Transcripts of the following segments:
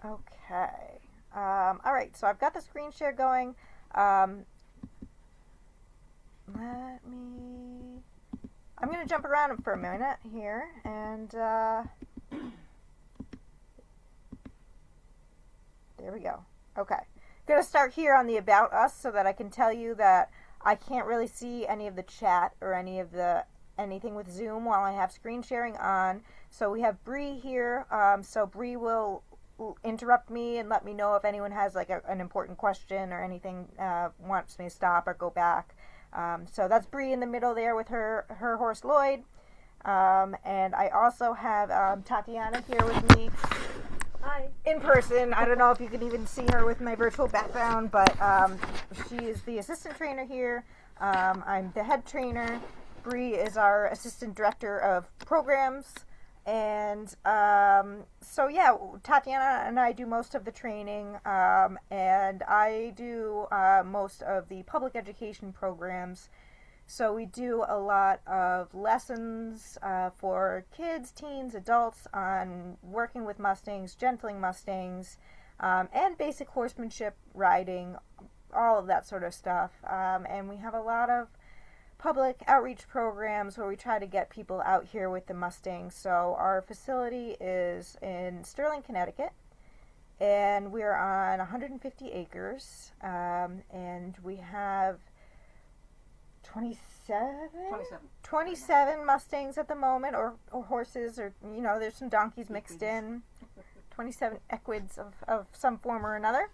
Okay. All right, so I've got the screen share going. Um, let me. I'm going to jump around for a minute here, and there we go. Okay. Going to start here on the About Us so that I can tell you that I can't really see any of the chat or anything with Zoom while I have screen sharing on. So we have Bree here. So Bree will interrupt me and let me know if anyone has like an important question or anything, wants me to stop or go back. So that's Bree in the middle there with her horse Lloyd. And I also have Tatiana here with me. Hi. In person. I don't know if you can even see her with my virtual background, but she is the assistant trainer here. I'm the head trainer. Bree is our assistant director of programs. And so, yeah, Tatiana and I do most of the training, and I do most of the public education programs. So we do a lot of lessons for kids, teens, adults on working with Mustangs, gentling Mustangs, and basic horsemanship, riding, all of that sort of stuff. And we have a lot of public outreach programs where we try to get people out here with the Mustangs. So our facility is in Sterling, Connecticut, and we're on 150 acres, and we have 27 Mustangs at the moment, or horses, or, there's some donkeys mixed in, 27 equids of some form or another.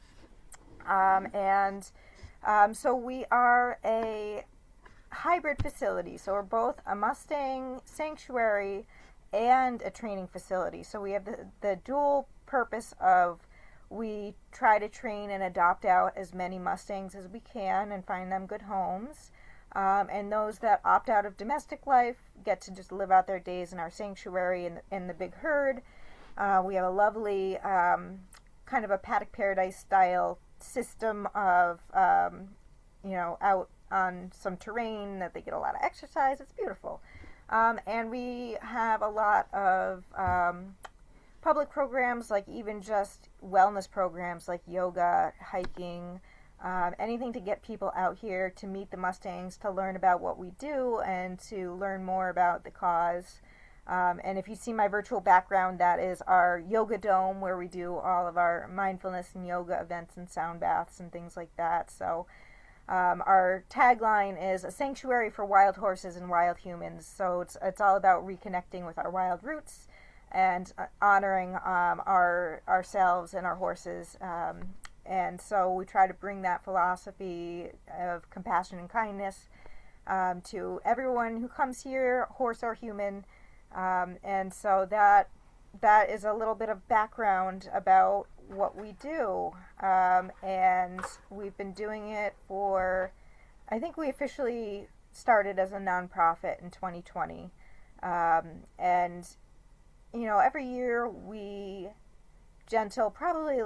So we are a hybrid facility. So we're both a Mustang sanctuary and a training facility. So we have the dual purpose of we try to train and adopt out as many Mustangs as we can and find them good homes. And those that opt out of domestic life get to just live out their days in our sanctuary in the big herd. We have a lovely kind of a paddock paradise style system of, out on some terrain that they get a lot of exercise. It's beautiful. And we have a lot of public programs, like even just wellness programs like yoga, hiking, anything to get people out here to meet the Mustangs, to learn about what we do, and to learn more about the cause. And if you see my virtual background, that is our yoga dome where we do all of our mindfulness and yoga events and sound baths and things like that. So our tagline is a sanctuary for wild horses and wild humans. So it's all about reconnecting with our wild roots and honoring ourselves and our horses. And so we try to bring that philosophy of compassion and kindness to everyone who comes here, horse or human. And so that is a little bit of background about what we do. And we've been doing it I think we officially started as a nonprofit in 2020. And, every year we gentle probably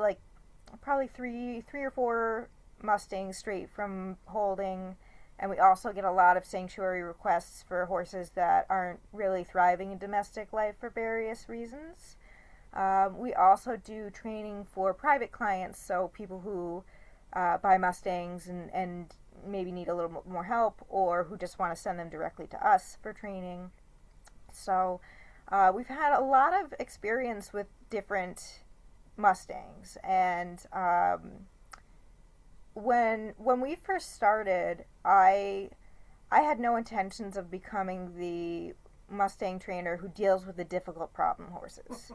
three or four Mustangs straight from holding. And we also get a lot of sanctuary requests for horses that aren't really thriving in domestic life for various reasons. We also do training for private clients, so people who buy Mustangs and maybe need a little more help, or who just want to send them directly to us for training. So we've had a lot of experience with different Mustangs, and when we first started, I had no intentions of becoming the Mustang trainer who deals with the difficult problem horses.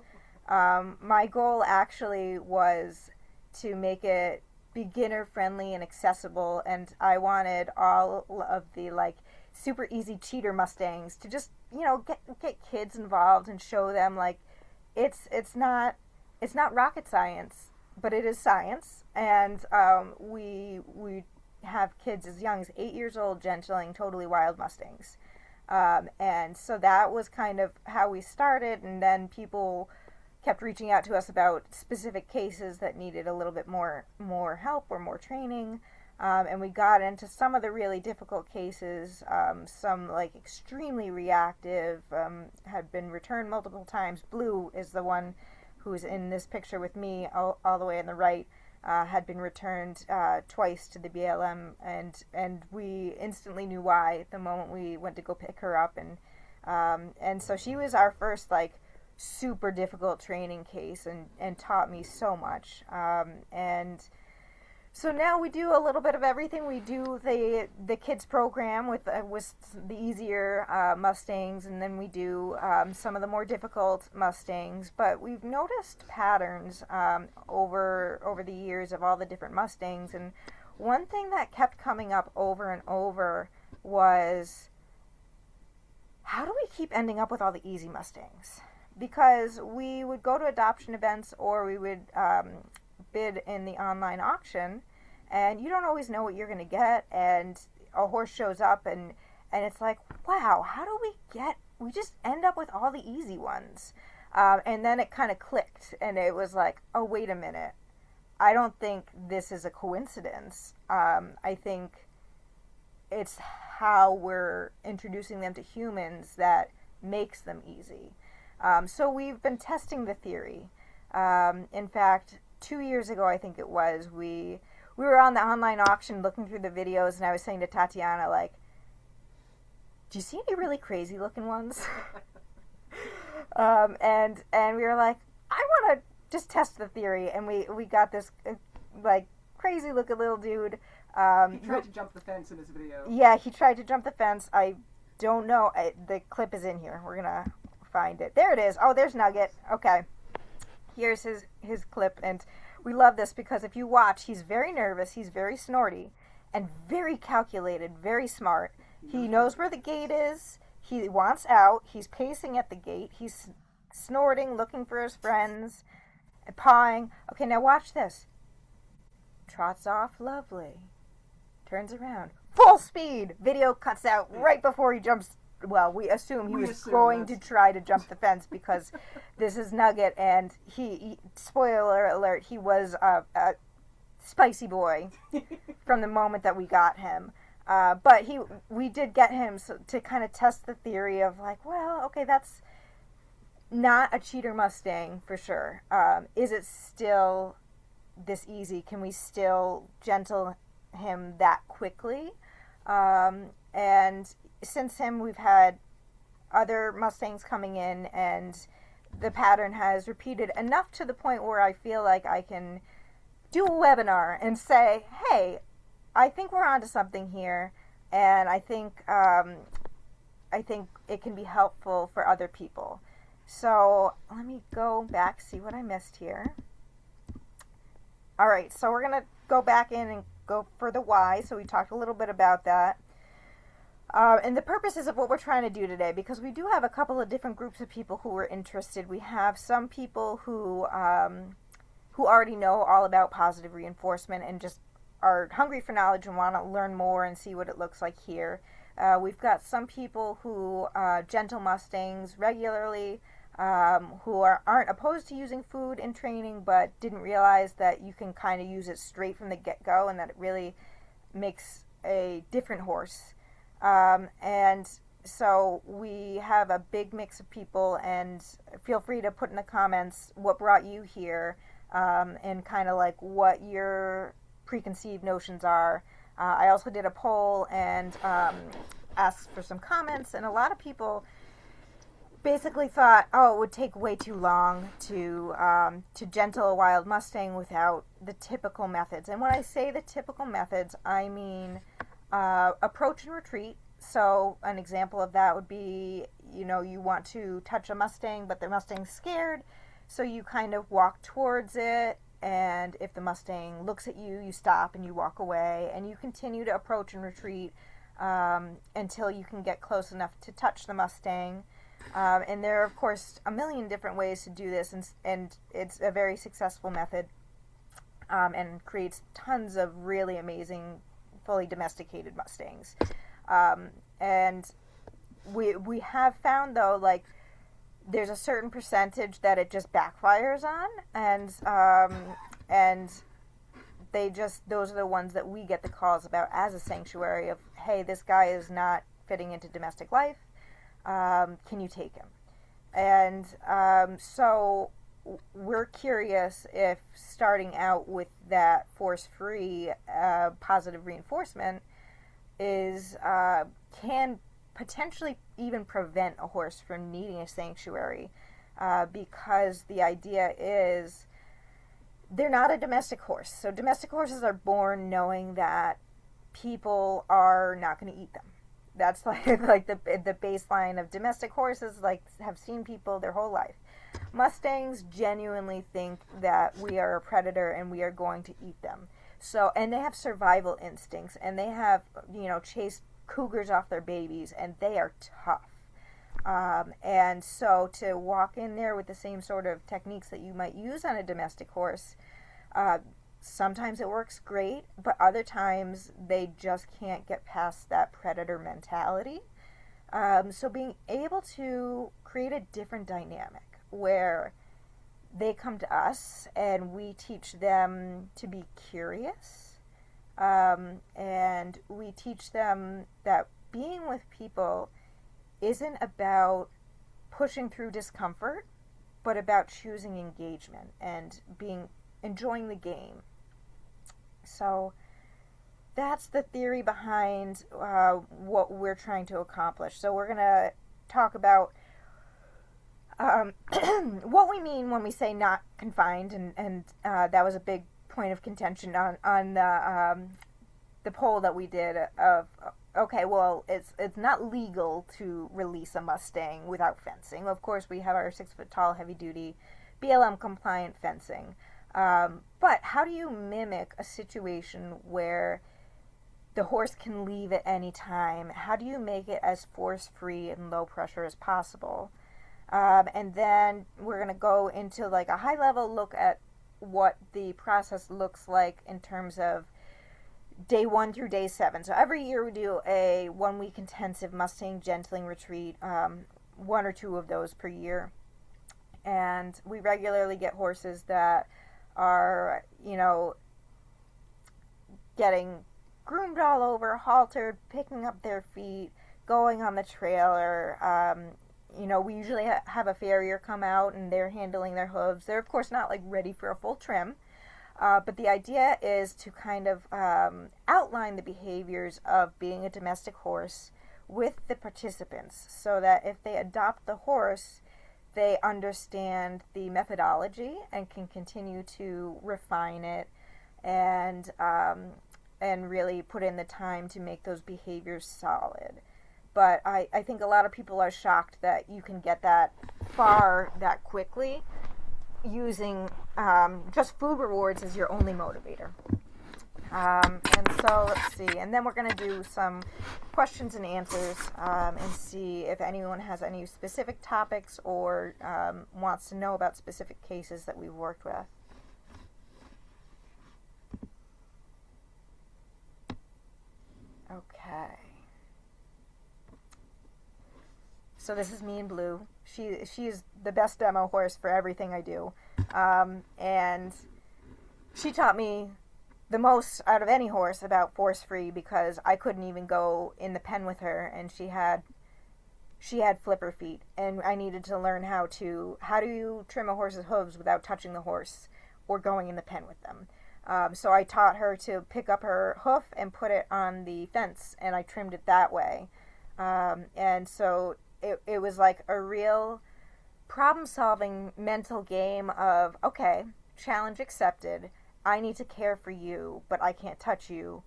My goal actually was to make it beginner friendly and accessible, and I wanted all of the super easy cheater Mustangs to just get kids involved and show them it's not rocket science, but it is science. And we have kids as young as 8 years old gentling totally wild Mustangs. And so that was kind of how we started, and then people kept reaching out to us about specific cases that needed a little bit more help or more training. And we got into some of the really difficult cases, some extremely reactive, had been returned multiple times. Blue is the one who's in this picture with me all the way on the right, had been returned twice to the BLM, and we instantly knew why the moment we went to go pick her up, and so she was our first like super difficult training case, and taught me so much, and so now we do a little bit of everything. We do the kids program with the easier Mustangs, and then we do some of the more difficult Mustangs. But we've noticed patterns over the years of all the different Mustangs, and one thing that kept coming up over and over was, how do we keep ending up with all the easy Mustangs? Because we would go to adoption events, or we would bid in the online auction, and you don't always know what you're going to get, and a horse shows up, and it's like, wow, how do we just end up with all the easy ones? And then it kind of clicked, and it was like, oh, wait a minute, I don't think this is a coincidence. I think it's how we're introducing them to humans that makes them easy. So we've been testing the theory. In fact, 2 years ago, I think it was, we were on the online auction looking through the videos, and I was saying to Tatiana, like, do you see any really crazy looking ones? And we were like, I want to just test the theory, and we got this like crazy looking little dude. He tried to jump the fence in this video. Yeah, he tried to jump the fence. I don't know. The clip is in here. We're gonna find it. There it is. Oh, there's Nugget. Okay. Here's his clip, and we love this because if you watch, he's very nervous, he's very snorty, and very calculated, very smart. He knows where the gate is, he wants out, he's pacing at the gate, he's snorting, looking for his friends, and pawing. Okay, now watch this. Trots off, lovely. Turns around. Full speed! Video cuts out right before he jumps. Well, we assume he was going to try to jump the fence because this is Nugget, and he spoiler alert, he was a spicy boy from the moment that we got him. But we did get him to kind of test the theory of like, well, okay, that's not a cheater Mustang for sure. Is it still this easy? Can we still gentle him that quickly? And since him, we've had other Mustangs coming in, and the pattern has repeated enough to the point where I feel like I can do a webinar and say, hey, I think we're onto something here, and I think it can be helpful for other people. So let me go back, see what I missed here. All right, so we're going to go back in and go for the why. So we talked a little bit about that. And the purposes of what we're trying to do today, because we do have a couple of different groups of people who are interested. We have some people who already know all about positive reinforcement and just are hungry for knowledge and want to learn more and see what it looks like here. We've got some people who gentle Mustangs regularly, who aren't opposed to using food in training, but didn't realize that you can kind of use it straight from the get-go and that it really makes a different horse. And so we have a big mix of people, and feel free to put in the comments what brought you here, and kind of like what your preconceived notions are. I also did a poll and asked for some comments, and a lot of people basically thought, oh, it would take way too long to gentle a wild Mustang without the typical methods. And when I say the typical methods, I mean approach and retreat. So an example of that would be, you want to touch a Mustang, but the Mustang's scared, so you kind of walk towards it, and if the Mustang looks at you, you stop and you walk away, and you continue to approach and retreat until you can get close enough to touch the Mustang. And there are, of course, a million different ways to do this, and it's a very successful method, and creates tons of really amazing, fully domesticated Mustangs. And we have found, though, like, there's a certain percentage that it just backfires on, and those are the ones that we get the calls about as a sanctuary of, hey, this guy is not fitting into domestic life, can you take him? And so we're curious if starting out with that force-free positive reinforcement is can potentially even prevent a horse from needing a sanctuary, because the idea is they're not a domestic horse. So domestic horses are born knowing that people are not going to eat them. That's like the baseline of domestic horses, like have seen people their whole life. Mustangs genuinely think that we are a predator and we are going to eat them. So, and they have survival instincts, and they have, chased cougars off their babies, and they are tough. And so to walk in there with the same sort of techniques that you might use on a domestic horse, sometimes it works great, but other times they just can't get past that predator mentality. So being able to create a different dynamic where they come to us and we teach them to be curious, and we teach them that being with people isn't about pushing through discomfort, but about choosing engagement and enjoying the game. So that's the theory behind what we're trying to accomplish. So we're going to talk about what we mean when we say not confined, and that was a big point of contention on the poll that we did of, okay, well, it's not legal to release a Mustang without fencing. Of course, we have our 6-foot-tall, heavy-duty, BLM-compliant fencing. But how do you mimic a situation where the horse can leave at any time? How do you make it as force-free and low pressure as possible? And then we're going to go into like a high-level look at what the process looks like in terms of day 1 through day 7. So every year we do a 1-week intensive Mustang gentling retreat, 1 or 2 of those per year. And we regularly get horses that are, getting groomed all over, haltered, picking up their feet, going on the trailer. We usually have a farrier come out and they're handling their hooves. They're, of course, not like ready for a full trim. But the idea is to kind of outline the behaviors of being a domestic horse with the participants so that if they adopt the horse, they understand the methodology and can continue to refine it and really put in the time to make those behaviors solid. But I think a lot of people are shocked that you can get that far that quickly using just food rewards as your only motivator. And so let's see. And then we're going to do some questions and answers and see if anyone has any specific topics or wants to know about specific cases that we've worked with. Okay. So this is me in blue. She's the best demo horse for everything I do. And she taught me the most out of any horse about force-free because I couldn't even go in the pen with her, and she had flipper feet, and I needed to learn how do you trim a horse's hooves without touching the horse or going in the pen with them. So I taught her to pick up her hoof and put it on the fence, and I trimmed it that way. And so it was like a real problem-solving mental game of, okay, challenge accepted. I need to care for you, but I can't touch you.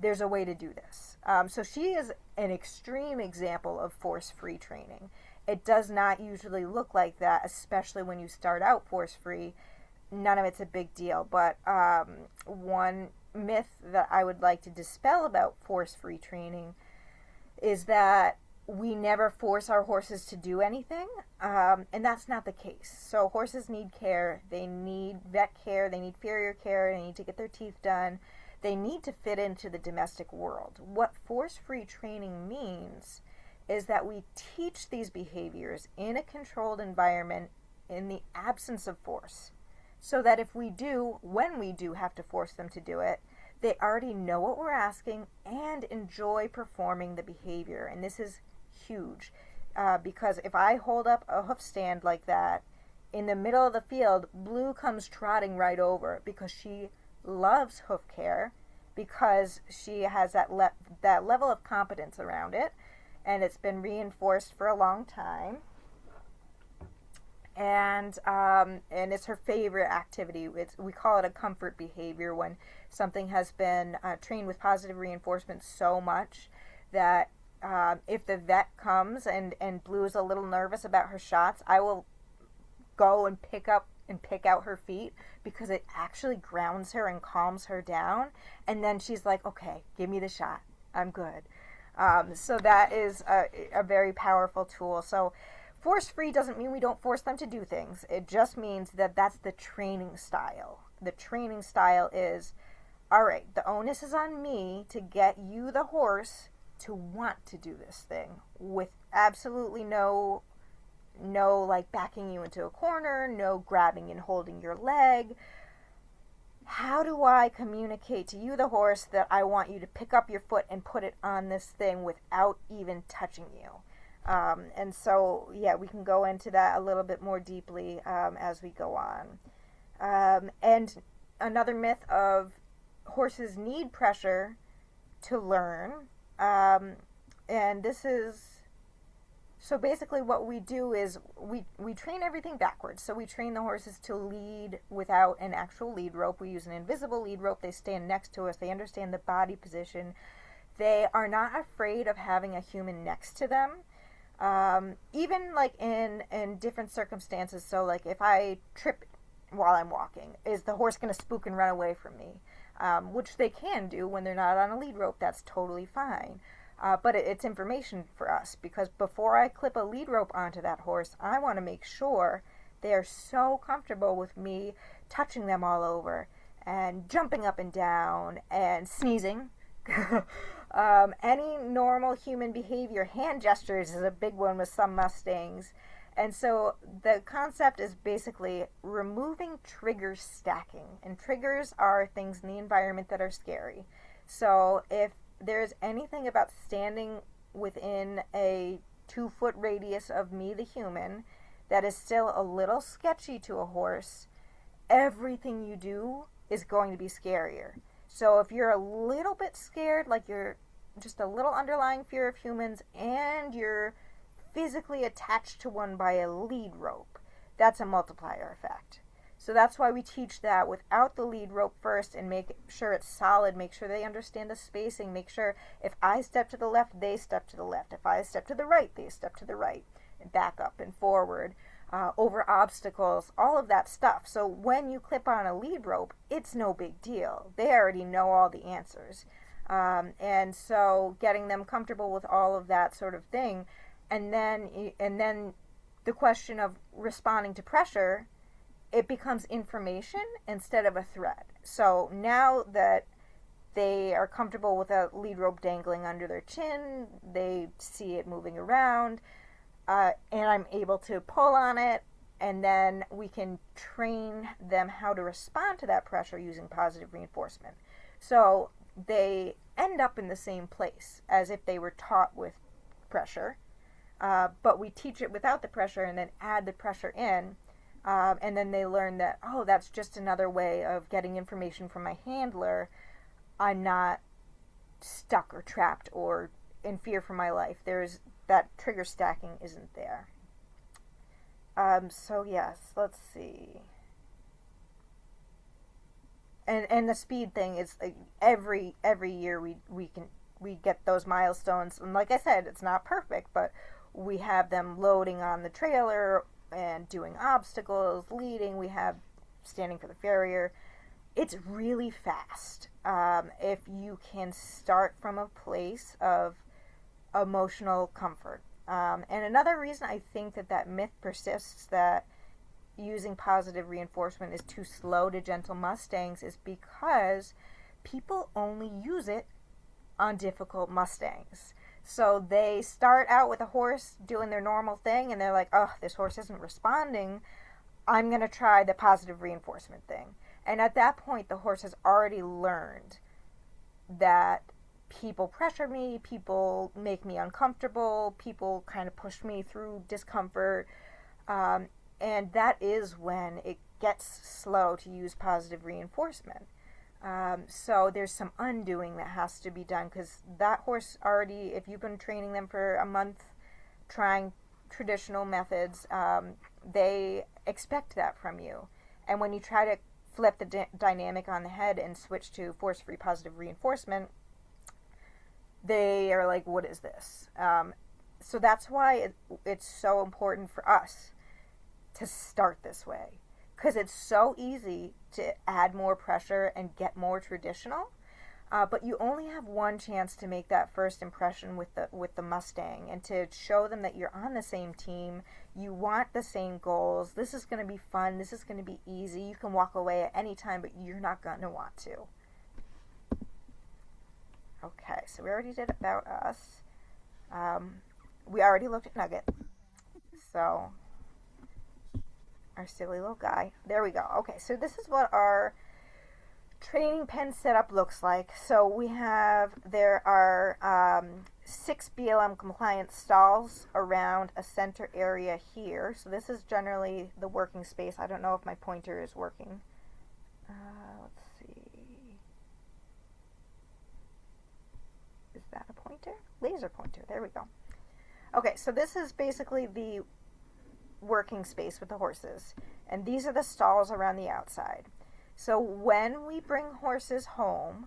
There's a way to do this. So she is an extreme example of force-free training. It does not usually look like that, especially when you start out force-free. None of it's a big deal. But one myth that I would like to dispel about force-free training is that we never force our horses to do anything, and that's not the case. So horses need care. They need vet care. They need farrier care. They need to get their teeth done. They need to fit into the domestic world. What force-free training means is that we teach these behaviors in a controlled environment in the absence of force, so that when we do have to force them to do it, they already know what we're asking and enjoy performing the behavior. And this is huge, because if I hold up a hoof stand like that, in the middle of the field, Blue comes trotting right over because she loves hoof care, because she has that level of competence around it, and it's been reinforced for a long time. And it's her favorite activity. We call it a comfort behavior when something has been trained with positive reinforcement so much that if the vet comes and Blue is a little nervous about her shots, I will go and pick out her feet, because it actually grounds her and calms her down. And then she's like, okay, give me the shot. I'm good. So that is a very powerful tool. So force-free doesn't mean we don't force them to do things. It just means that that's the training style. The training style is, all right, the onus is on me to get you, the horse, to want to do this thing with absolutely no like backing you into a corner, no grabbing and holding your leg. How do I communicate to you, the horse, that I want you to pick up your foot and put it on this thing without even touching you? And so, yeah, we can go into that a little bit more deeply as we go on. And another myth of horses need pressure to learn. And this is, so basically what we do is we train everything backwards. So we train the horses to lead without an actual lead rope. We use an invisible lead rope. They stand next to us. They understand the body position. They are not afraid of having a human next to them. Even like in different circumstances. So like if I trip while I'm walking, is the horse going to spook and run away from me? Which they can do when they're not on a lead rope. That's totally fine. But it's information for us, because before I clip a lead rope onto that horse, I want to make sure they are so comfortable with me touching them all over and jumping up and down and sneezing. Any normal human behavior. Hand gestures is a big one with some Mustangs. And so the concept is basically removing trigger stacking. And triggers are things in the environment that are scary. So if there's anything about standing within a 2-foot radius of me, the human, that is still a little sketchy to a horse, everything you do is going to be scarier. So if you're a little bit scared, like you're just a little underlying fear of humans, and you're physically attached to one by a lead rope, that's a multiplier effect. So that's why we teach that without the lead rope first, and make sure it's solid, make sure they understand the spacing, make sure if I step to the left, they step to the left. If I step to the right, they step to the right, and back up and forward, over obstacles, all of that stuff. So when you clip on a lead rope, it's no big deal. They already know all the answers. And so getting them comfortable with all of that sort of thing, and then the question of responding to pressure, it becomes information instead of a threat. So now that they are comfortable with a lead rope dangling under their chin, they see it moving around, and I'm able to pull on it, and then we can train them how to respond to that pressure using positive reinforcement. So they end up in the same place as if they were taught with pressure, but we teach it without the pressure and then add the pressure in. And then they learn that, oh, that's just another way of getting information from my handler. I'm not stuck or trapped or in fear for my life. There's that trigger stacking isn't there. So yes, let's see. And the speed thing is every year we get those milestones. And like I said, it's not perfect, but we have them loading on the trailer and doing obstacles, leading. We have standing for the farrier. It's really fast. If you can start from a place of emotional comfort. And another reason I think that myth persists, that using positive reinforcement is too slow to gentle Mustangs, is because people only use it on difficult Mustangs. So they start out with a horse doing their normal thing, and they're like, oh, this horse isn't responding. I'm going to try the positive reinforcement thing. And at that point, the horse has already learned that people pressure me, people make me uncomfortable, people kind of push me through discomfort. And And that is when it gets slow to use positive reinforcement. So there's some undoing that has to be done, because that horse already, if you've been training them for a month trying traditional methods, they expect that from you. And when you try to flip the dynamic on the head and switch to force-free positive reinforcement, they are like, what is this? So that's why it's so important for us to start this way, because it's so easy to add more pressure and get more traditional, but you only have one chance to make that first impression with the Mustang, and to show them that you're on the same team, you want the same goals, this is going to be fun, this is going to be easy, you can walk away at any time, but you're not going to want to. Okay, so we already did About Us. We already looked at Nugget. So, our silly little guy. There we go. Okay, so this is what our training pen setup looks like. So there are 6 BLM compliant stalls around a center area here. So this is generally the working space. I don't know if my pointer is working. Let's see. Is that a pointer? Laser pointer. There we go. Okay, so this is basically the working space with the horses, and these are the stalls around the outside. So when we bring horses home,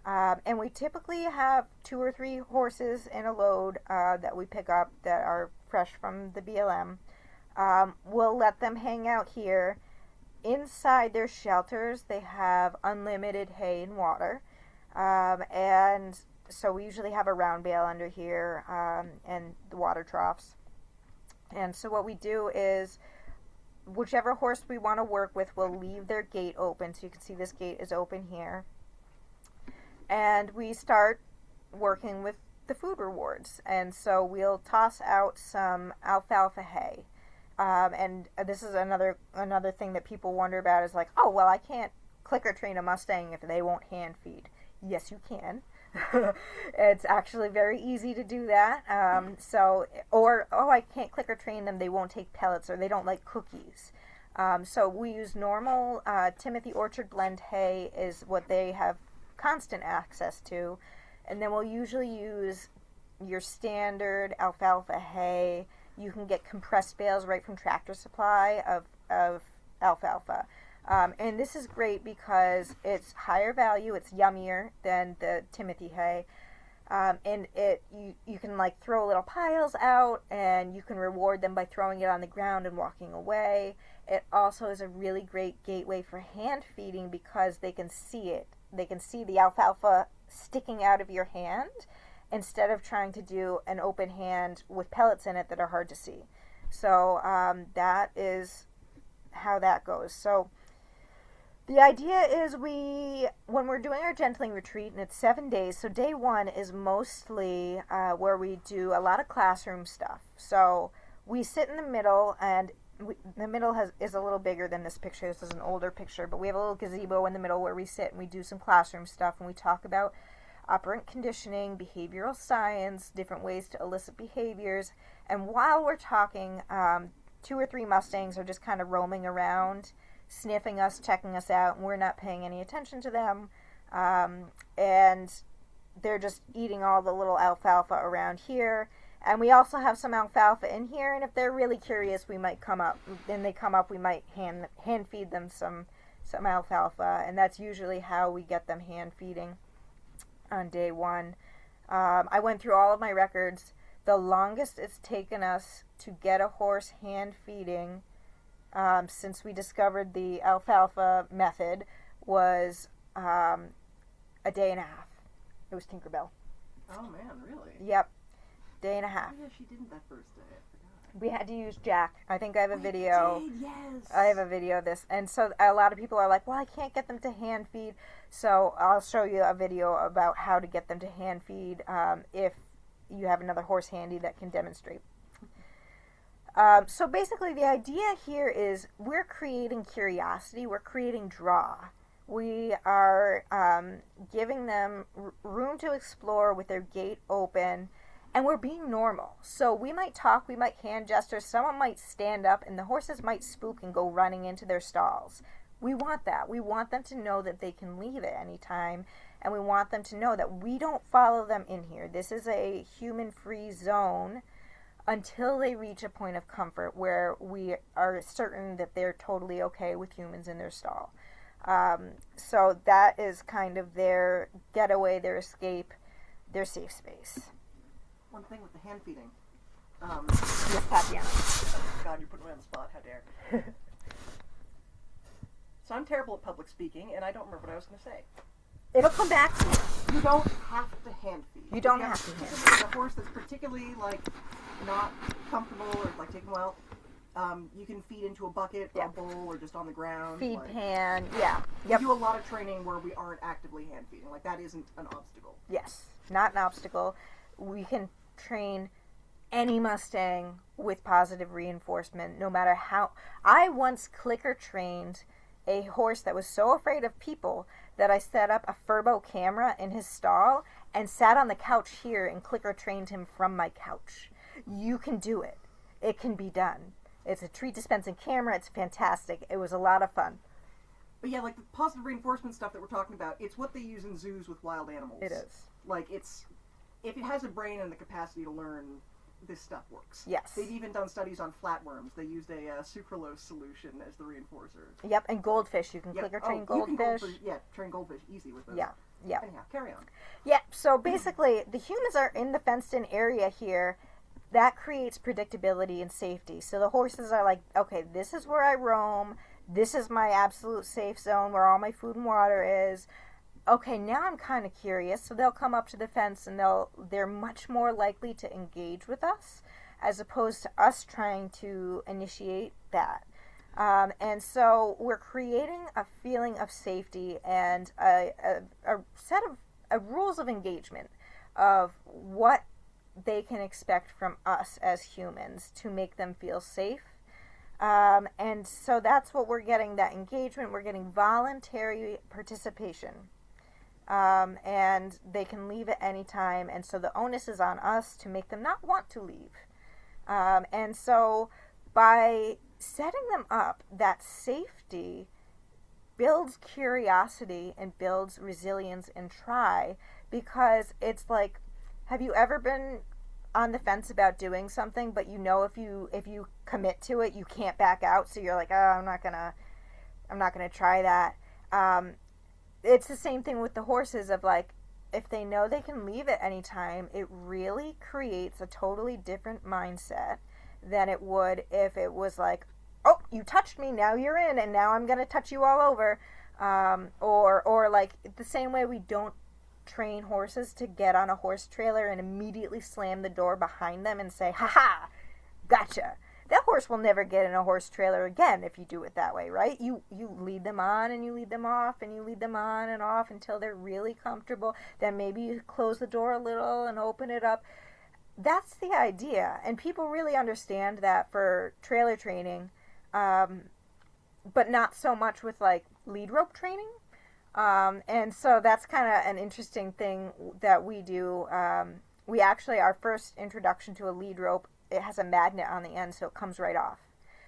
and we typically have 2 or 3 horses in a load that we pick up that are fresh from the BLM, we'll let them hang out here. Inside their shelters, they have unlimited hay and water, and so we usually have a round bale under here, and the water troughs. And so what we do is, whichever horse we want to work with, we'll leave their gate open. So you can see this gate is open here. And we start working with the food rewards. And so we'll toss out some alfalfa hay. And this is another thing that people wonder about, is like, oh, well, I can't clicker train a Mustang if they won't hand feed. Yes, you can. It's actually very easy to do that. I can't clicker train them, they won't take pellets, or they don't like cookies. So we use normal Timothy Orchard blend hay is what they have constant access to, and then we'll usually use your standard alfalfa hay. You can get compressed bales right from Tractor Supply of alfalfa. And this is great because it's higher value, it's yummier than the Timothy hay, and you can like throw little piles out, and you can reward them by throwing it on the ground and walking away. It also is a really great gateway for hand feeding, because they can see it. They can see the alfalfa sticking out of your hand, instead of trying to do an open hand with pellets in it that are hard to see. So that is how that goes. So the idea is when we're doing our gentling retreat, and it's 7 days, so day 1 is mostly where we do a lot of classroom stuff. So we sit in the middle, and the middle is a little bigger than this picture. This is an older picture, but we have a little gazebo in the middle where we sit, and we do some classroom stuff, and we talk about operant conditioning, behavioral science, different ways to elicit behaviors. And while we're talking, 2 or 3 Mustangs are just kind of roaming around, sniffing us, checking us out, and we're not paying any attention to them. And they're just eating all the little alfalfa around here. And we also have some alfalfa in here, and if they're really curious, we might come up. Then they come up, we might hand feed them some alfalfa, and that's usually how we get them hand feeding on day 1. I went through all of my records. The longest it's taken us to get a horse hand feeding since we discovered the alfalfa method was a day and a half. It was Tinkerbell. Oh man, really? Yep. Day and a half. Oh yeah, she didn't that first day. I forgot. We had to use Jack. I think I have a video. Did, yes. I have a video of this. And so a lot of people are like, well, I can't get them to hand feed. So I'll show you a video about how to get them to hand feed if you have another horse handy that can demonstrate. So basically the idea here is we're creating curiosity, we're creating draw. We are giving them room to explore with their gate open, and we're being normal. So we might talk, we might hand gesture, someone might stand up, and the horses might spook and go running into their stalls. We want that. We want them to know that they can leave at any time, and we want them to know that we don't follow them in here. This is a human-free zone until they reach a point of comfort where we are certain that they're totally okay with humans in their stall. So that is kind of their getaway, their escape, their safe space. One thing with the hand feeding. Yes, Tatiana. God, you're putting me on the spot. How dare. So I'm terrible at public speaking, and I don't remember what I was going to say. It'll come back to you. You don't have to hand feed. You don't have to hand feed. A horse that's particularly, like, not comfortable or, like, taking a while, you can feed into a bucket or a bowl or just on the ground. Feed like, pan, yeah. Yep. We do a lot of training where we aren't actively hand feeding. Like, that isn't an obstacle. Yes, not an obstacle. We can train any Mustang with positive reinforcement, no matter how. I once clicker trained a horse that was so afraid of people that I set up a Furbo camera in his stall and sat on the couch here and clicker trained him from my couch. You can do it. It can be done. It's a treat dispensing camera. It's fantastic. It was a lot of fun. But yeah, like the positive reinforcement stuff that we're talking about, it's what they use in zoos with wild animals. It is. Like, it's, if it has a brain and the capacity to learn, this stuff works. Yes. They've even done studies on flatworms. They used a sucralose solution as the reinforcer. Yep, and goldfish. You can clicker train goldfish. Train goldfish easy with those. Yeah, yeah. Anyhow, carry on. Yeah, so basically, the humans are in the fenced-in area here. That creates predictability and safety. So the horses are like, okay, this is where I roam. This is my absolute safe zone where all my food and water is. Okay, now I'm kind of curious. So they'll come up to the fence and they're much more likely to engage with us as opposed to us trying to initiate that. And so we're creating a feeling of safety and a set of rules of engagement of what they can expect from us as humans to make them feel safe. And so that's what we're getting, that engagement. We're getting voluntary participation. And they can leave at any time. And so the onus is on us to make them not want to leave. And so by setting them up, that safety builds curiosity and builds resilience and try, because it's like, have you ever been on the fence about doing something, but you know if you commit to it, you can't back out, so you're like, oh, I'm not gonna try that. It's the same thing with the horses of like, if they know they can leave at any time, it really creates a totally different mindset than it would if it was like, oh, you touched me, now you're in, and now I'm gonna touch you all over. Or like the same way we don't train horses to get on a horse trailer and immediately slam the door behind them and say, ha, gotcha. That horse will never get in a horse trailer again if you do it that way, right? You lead them on and you lead them off and you lead them on and off until they're really comfortable. Then maybe you close the door a little and open it up. That's the idea. And people really understand that for trailer training, but not so much with like lead rope training. And so that's kind of an interesting thing that we do. We actually, our first introduction to a lead rope, it has a magnet on the end, so it comes right off.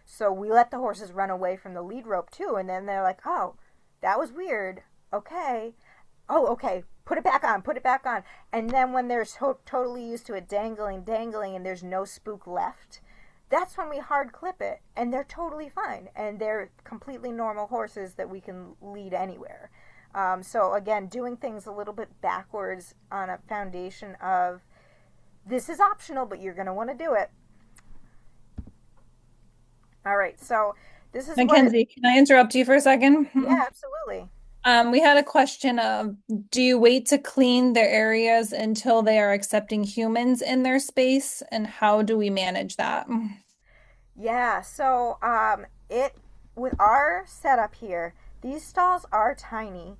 So we let the horses run away from the lead rope too, and then they're like, oh, that was weird. Okay. Oh, okay. Put it back on. And then when they're totally used to it dangling, and there's no spook left, that's when we hard clip it, and they're totally fine. And they're completely normal horses that we can lead anywhere. So again, doing things a little bit backwards on a foundation of, this is optional, but you're going to want to do it. All right, so this is Mackenzie, can I interrupt you for a second? Yeah, absolutely. We had a question of, do you wait to clean their areas until they are accepting humans in their space, and how do we manage that? Yeah, so with our setup here, these stalls are tiny,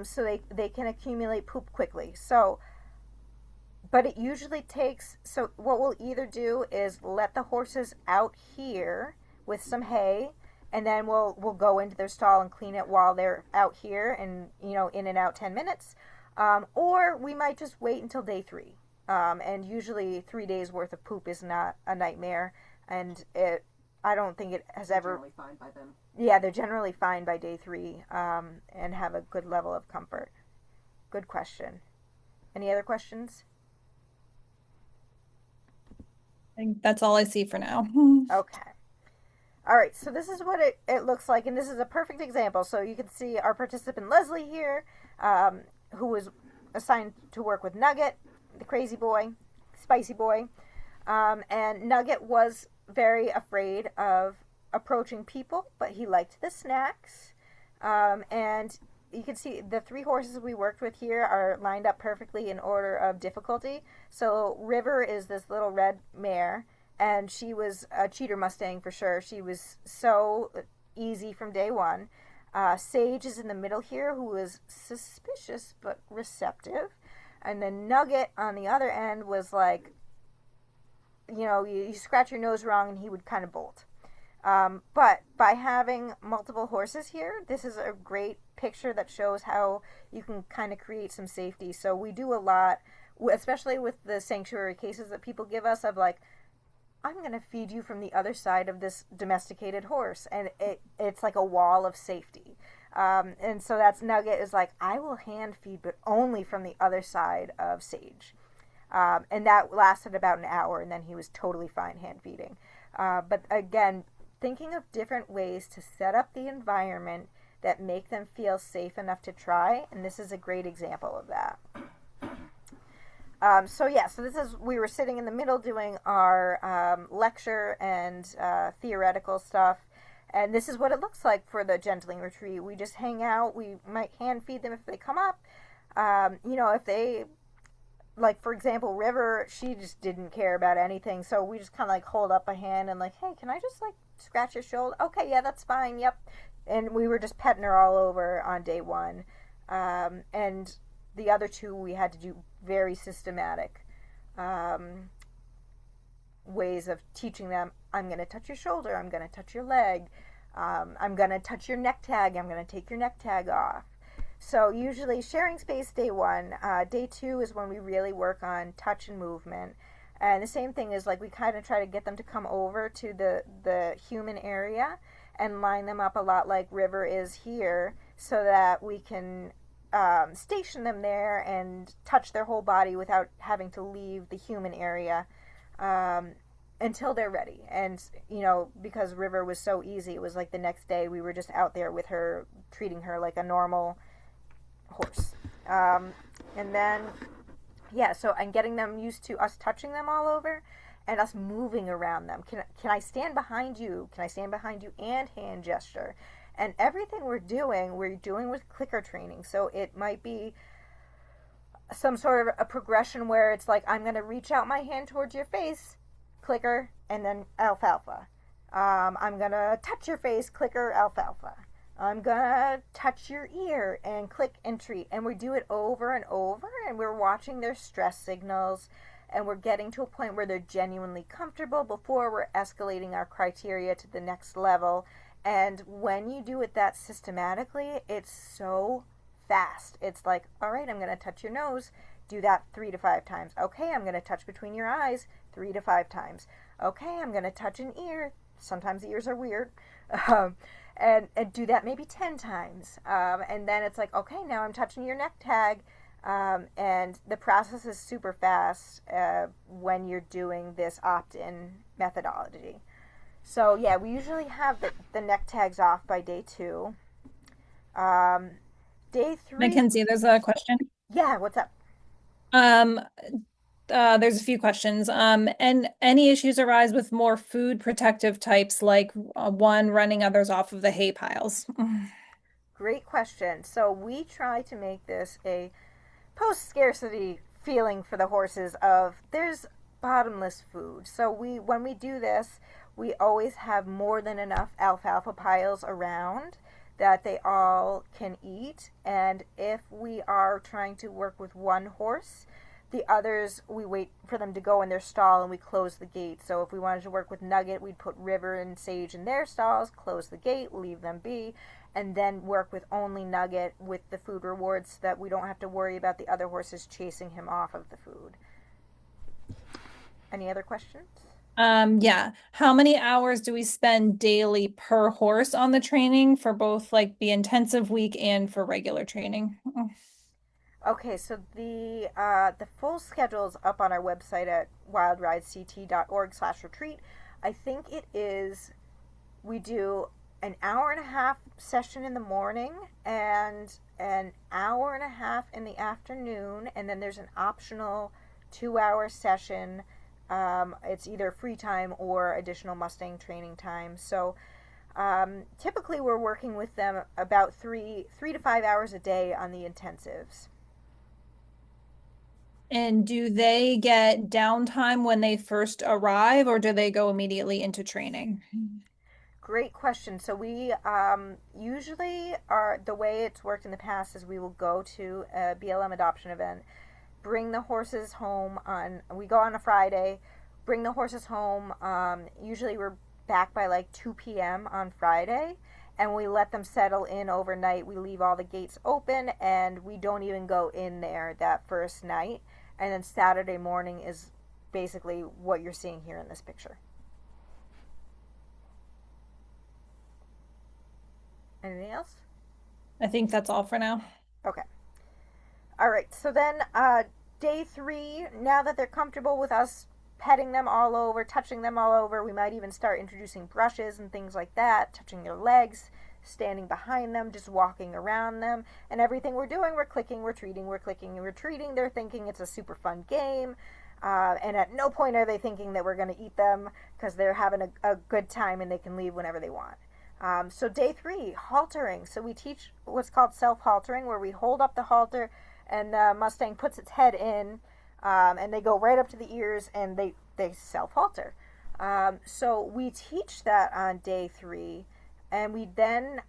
so they can accumulate poop quickly. But it usually takes, so what we'll either do is let the horses out here with some hay, and then we'll go into their stall and clean it while they're out here and, in and out 10 minutes. Or we might just wait until day 3. And usually 3 days worth of poop is not a nightmare, and I don't think it has ever. Generally fine by then. Yeah, they're generally fine by day 3, and have a good level of comfort. Good question. Any other questions? I think that's all I see for now. Okay. All right, so this is what it looks like, and this is a perfect example. So you can see our participant Leslie here, who was assigned to work with Nugget, the crazy boy, spicy boy. And Nugget was very afraid of approaching people, but he liked the snacks. And you can see the 3 horses we worked with here are lined up perfectly in order of difficulty. So River is this little red mare, and she was a cheater Mustang for sure. She was so easy from day 1. Sage is in the middle here, who was suspicious but receptive. And then Nugget on the other end was like, you scratch your nose wrong and he would kind of bolt. But by having multiple horses here, this is a great picture that shows how you can kind of create some safety. So we do a lot, especially with the sanctuary cases that people give us, of like, I'm going to feed you from the other side of this domesticated horse. And it's like a wall of safety. And so that's Nugget is like, I will hand feed, but only from the other side of Sage. And that lasted about an hour, and then he was totally fine hand feeding. But again, thinking of different ways to set up the environment that make them feel safe enough to try, and this is a great example of that. So this is, we were sitting in the middle doing our lecture and theoretical stuff, and this is what it looks like for the gentling retreat. We just hang out, we might hand feed them if they come up. If they, like for example, River, she just didn't care about anything, so we just kind of like hold up a hand and like, hey, can I just like scratch your shoulder? Okay, yeah, that's fine, yep. And we were just petting her all over on day 1. And the other 2 we had to do very systematic ways of teaching them, I'm going to touch your shoulder, I'm going to touch your leg, I'm going to touch your neck tag, I'm going to take your neck tag off. So usually sharing space day 1. Day 2 is when we really work on touch and movement. And the same thing is like we kind of try to get them to come over to the human area and line them up a lot like River is here, so that we can station them there and touch their whole body without having to leave the human area until they're ready. And, because River was so easy, it was like the next day we were just out there with her, treating her like a normal horse. And then, so I'm getting them used to us touching them all over and us moving around them. Can I stand behind you? Can I stand behind you and hand gesture? And everything we're doing with clicker training. So it might be some sort of a progression where it's like, I'm going to reach out my hand towards your face, clicker, and then alfalfa. I'm going to touch your face, clicker, alfalfa. I'm going to touch your ear and click and treat. And we do it over and over, and we're watching their stress signals, and we're getting to a point where they're genuinely comfortable before we're escalating our criteria to the next level. And when you do it that systematically, it's so fast. It's like, all right, I'm going to touch your nose. Do that 3 to 5 times. Okay, I'm going to touch between your eyes 3 to 5 times. Okay, I'm going to touch an ear. Sometimes ears are weird. And do that maybe 10 times. And then it's like, okay, now I'm touching your neck tag. And the process is super fast when you're doing this opt-in methodology. So yeah, we usually have the neck tags off by day 2. Day 3. Mackenzie, there's a question. Yeah, what's up? There's a few questions. And any issues arise with more food protective types, like one running others off of the hay piles? Great question. So we try to make this a post-scarcity feeling for the horses of there's bottomless food. So when we do this, we always have more than enough alfalfa piles around that they all can eat. And if we are trying to work with one horse, the others, we wait for them to go in their stall and we close the gate. So if we wanted to work with Nugget, we'd put River and Sage in their stalls, close the gate, leave them be, and then work with only Nugget with the food rewards so that we don't have to worry about the other horses chasing him off of the food. Any other questions? Yeah. How many hours do we spend daily per horse on the training for both like the intensive week and for regular training? Okay, so the full schedule is up on our website at wildridect.org/retreat. I think it is we do an hour and a half session in the morning and an hour and a half in the afternoon, and then there's an optional 2 hour session. It's either free time or additional Mustang training time. So typically we're working with them about 3 to 5 hours a day on the intensives. And do they get downtime when they first arrive, or do they go immediately into training? Great question. So we usually are the way it's worked in the past is we will go to a BLM adoption event, bring the horses home on. We go on a Friday, bring the horses home. Usually we're back by like 2 p.m. on Friday, and we let them settle in overnight. We leave all the gates open, and we don't even go in there that first night. And then Saturday morning is basically what you're seeing here in this picture. Anything else? I think that's all for now. Okay. All right. So then, day 3. Now that they're comfortable with us petting them all over, touching them all over, we might even start introducing brushes and things like that, touching their legs, standing behind them, just walking around them, and everything we're doing, we're clicking, we're treating, we're clicking, and we're treating. They're thinking it's a super fun game. And at no point are they thinking that we're going to eat them because they're having a good time and they can leave whenever they want. So day 3, haltering. So we teach what's called self-haltering, where we hold up the halter and the Mustang puts its head in, and they go right up to the ears and they self-halter. So we teach that on day 3, and we then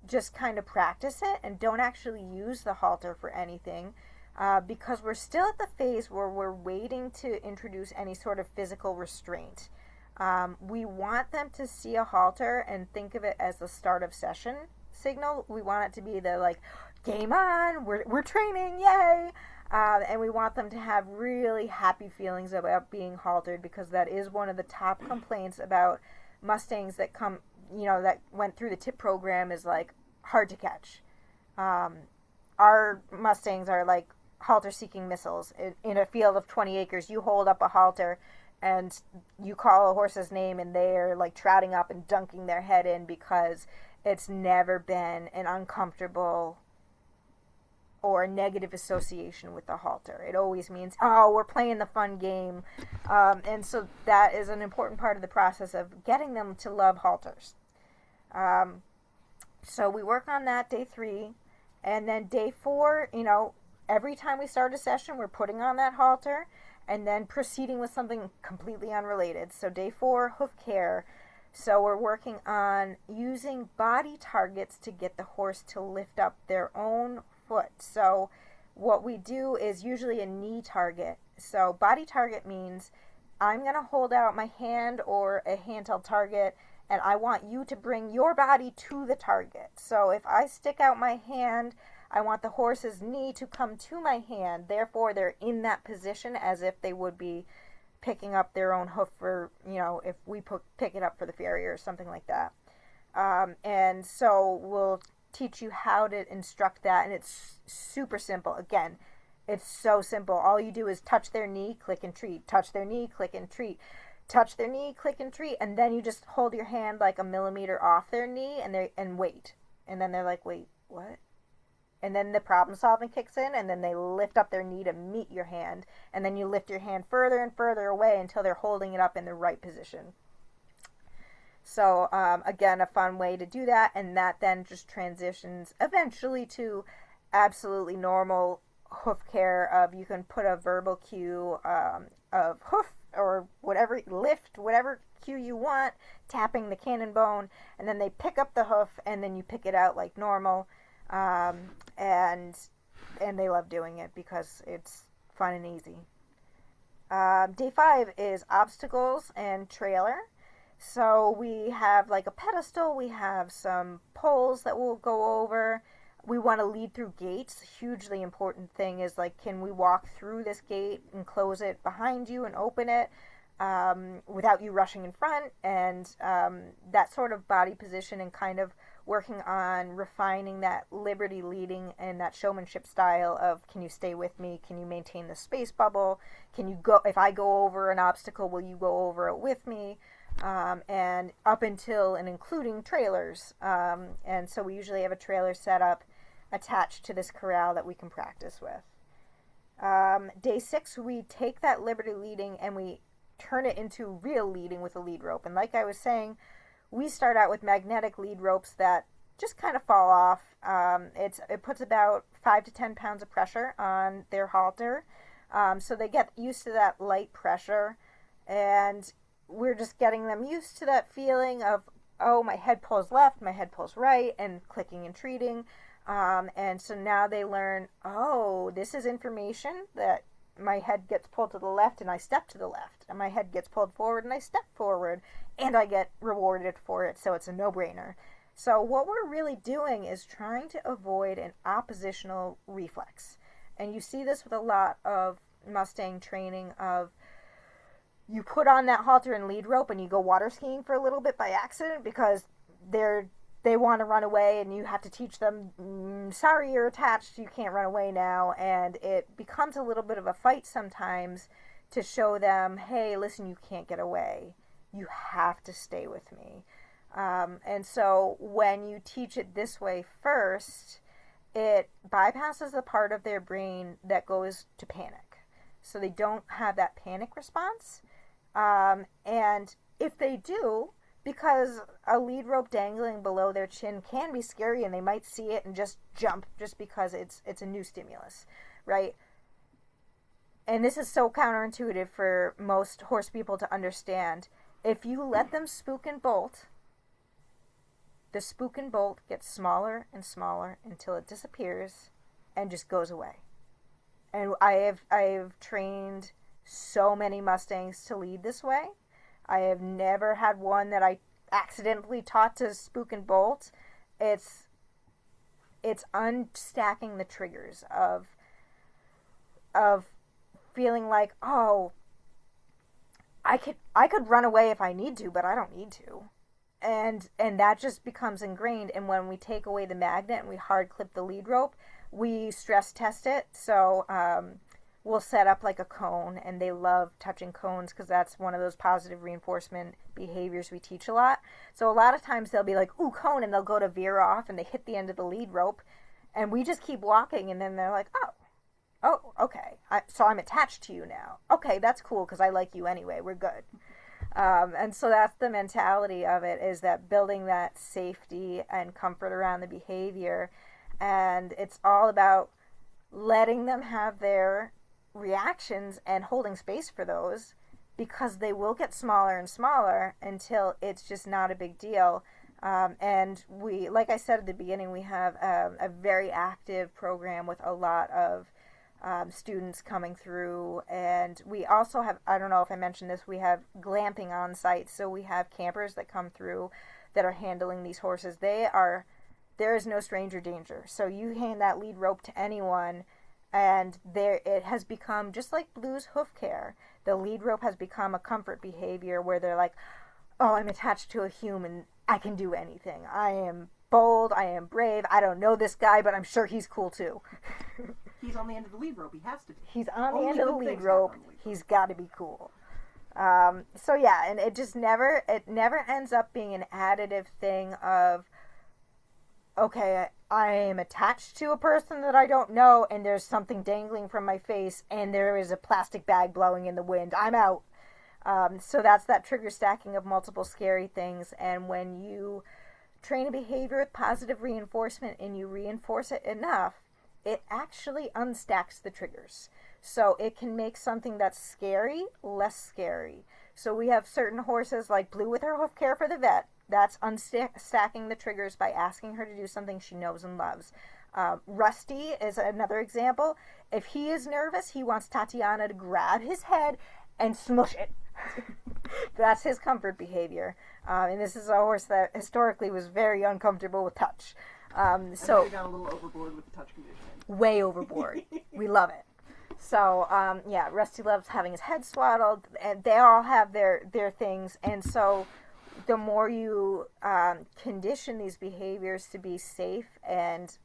just kind of practice it and don't actually use the halter for anything. Because we're still at the phase where we're waiting to introduce any sort of physical restraint. We want them to see a halter and think of it as the start of session signal. We want it to be the like, game on, we're training, yay! And we want them to have really happy feelings about being haltered, because that is one of the top complaints about Mustangs that come, that went through the TIP program is like hard to catch. Our Mustangs are like halter-seeking missiles. In a field of 20 acres, you hold up a halter and you call a horse's name and they're like trotting up and dunking their head in, because it's never been an uncomfortable or a negative association with the halter. It always means, oh, we're playing the fun game. And so that is an important part of the process of getting them to love halters. So we work on that day 3. And then day 4, every time we start a session, we're putting on that halter and then proceeding with something completely unrelated. So day 4, hoof care. So we're working on using body targets to get the horse to lift up their own foot. So what we do is usually a knee target. So body target means I'm going to hold out my hand or a handheld target, and I want you to bring your body to the target. So if I stick out my hand, I want the horse's knee to come to my hand. Therefore, they're in that position as if they would be picking up their own hoof for, if we pick it up for the farrier or something like that. And so we'll teach you how to instruct that, and it's super simple. Again, it's so simple. All you do is touch their knee, click and treat. Touch their knee, click and treat. Touch their knee, click and treat, and then you just hold your hand like a millimeter off their knee and wait. And then they're like, wait, what? And then the problem solving kicks in, and then they lift up their knee to meet your hand, and then you lift your hand further and further away until they're holding it up in the right position. So again, a fun way to do that, and that then just transitions eventually to absolutely normal hoof care of, you can put a verbal cue of hoof or whatever, lift, whatever cue you want, tapping the cannon bone, and then they pick up the hoof, and then you pick it out like normal. And they love doing it because it's fun and easy. Day 5 is obstacles and trailer. So we have like a pedestal, we have some poles that we'll go over, We want to lead through gates. Hugely important thing is like, can we walk through this gate and close it behind you and open it without you rushing in front? And that sort of body position and kind of working on refining that liberty leading and that showmanship style of, can you stay with me? Can you maintain the space bubble? Can you go, if I go over an obstacle, will you go over it with me? And up until and including trailers. And so we usually have a trailer set up attached to this corral that we can practice with. Day 6, we take that liberty leading and we turn it into real leading with a lead rope. And like I was saying, we start out with magnetic lead ropes that just kind of fall off. It puts about 5 to 10 pounds of pressure on their halter. So they get used to that light pressure. And we're just getting them used to that feeling of, oh, my head pulls left, my head pulls right, and clicking and treating. And so now they learn, oh, this is information that my head gets pulled to the left and I step to the left. And my head gets pulled forward and I step forward. And I get rewarded for it, so it's a no-brainer. So what we're really doing is trying to avoid an oppositional reflex. And you see this with a lot of Mustang training of, you put on that halter and lead rope and you go water skiing for a little bit by accident because they want to run away and you have to teach them, sorry, you're attached, you can't run away now. And it becomes a little bit of a fight sometimes to show them, hey, listen, you can't get away. You have to stay with me. And so when you teach it this way first, it bypasses the part of their brain that goes to panic. So they don't have that panic response. And if they do, because a lead rope dangling below their chin can be scary and they might see it and just jump just because it's a new stimulus, right? And this is so counterintuitive for most horse people to understand. If you let them spook and bolt, the spook and bolt gets smaller and smaller until it disappears and just goes away. And I have trained so many Mustangs to lead this way. I have never had one that I accidentally taught to spook and bolt. It's unstacking the triggers of feeling like, oh, I could run away if I need to, but I don't need to. And that just becomes ingrained. And when we take away the magnet and we hard clip the lead rope, we stress test it. So we'll set up like a cone, and they love touching cones because that's one of those positive reinforcement behaviors we teach a lot. So a lot of times they'll be like, ooh, cone, and they'll go to veer off and they hit the end of the lead rope, and we just keep walking, and then they're like, oh, okay, so I'm attached to you now. Okay, that's cool because I like you anyway. We're good. And so that's the mentality of it, is that building that safety and comfort around the behavior. And it's all about letting them have their reactions and holding space for those, because they will get smaller and smaller until it's just not a big deal. And we, like I said at the beginning, we have a very active program with a lot of students coming through. And we also have, I don't know if I mentioned this, we have glamping on site. So we have campers that come through that are handling these horses. There is no stranger danger. So you hand that lead rope to anyone, and it has become just like Blue's hoof care. The lead rope has become a comfort behavior where they're like, oh, I'm attached to a human. I can do anything. I am bold. I am brave. I don't know this guy, but I'm sure he's cool too. He's on the end of the lead rope. He has to be. He's on the end of the lead rope. He's got to be cool. So yeah, and it never ends up being an additive thing of, okay, I am attached to a person that I don't know, and there's something dangling from my face, and there is a plastic bag blowing in the wind. I'm out. So that's that trigger stacking of multiple scary things. And when you train a behavior with positive reinforcement and you reinforce it enough, it actually unstacks the triggers. So it can make something that's scary less scary. So we have certain horses like Blue with her hoof care for the vet. That's unstacking the triggers by asking her to do something she knows and loves. Rusty is another example. If he is nervous, he wants Tatiana to grab his head and smush it. That's his comfort behavior. And this is a horse that historically was very uncomfortable with touch. So I've gone a little overboard with the touch conditioning. way overboard. We love it. So yeah, Rusty loves having his head swaddled, and they all have their things. And so the more you condition these behaviors to be safe and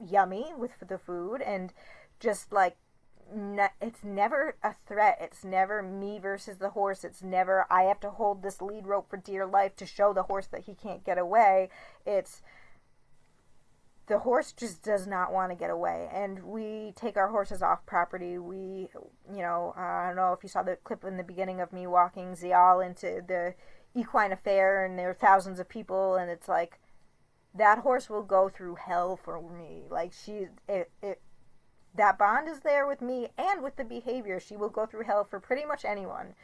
yummy with the food, and just like it's never a threat. It's never me versus the horse. It's never I have to hold this lead rope for dear life to show the horse that he can't get away. It's the horse just does not want to get away, and we take our horses off property. We, I don't know if you saw the clip in the beginning of me walking Zial into the equine affair, and there are thousands of people, and it's like that horse will go through hell for me. Like that bond is there with me and with the behavior. She will go through hell for pretty much anyone.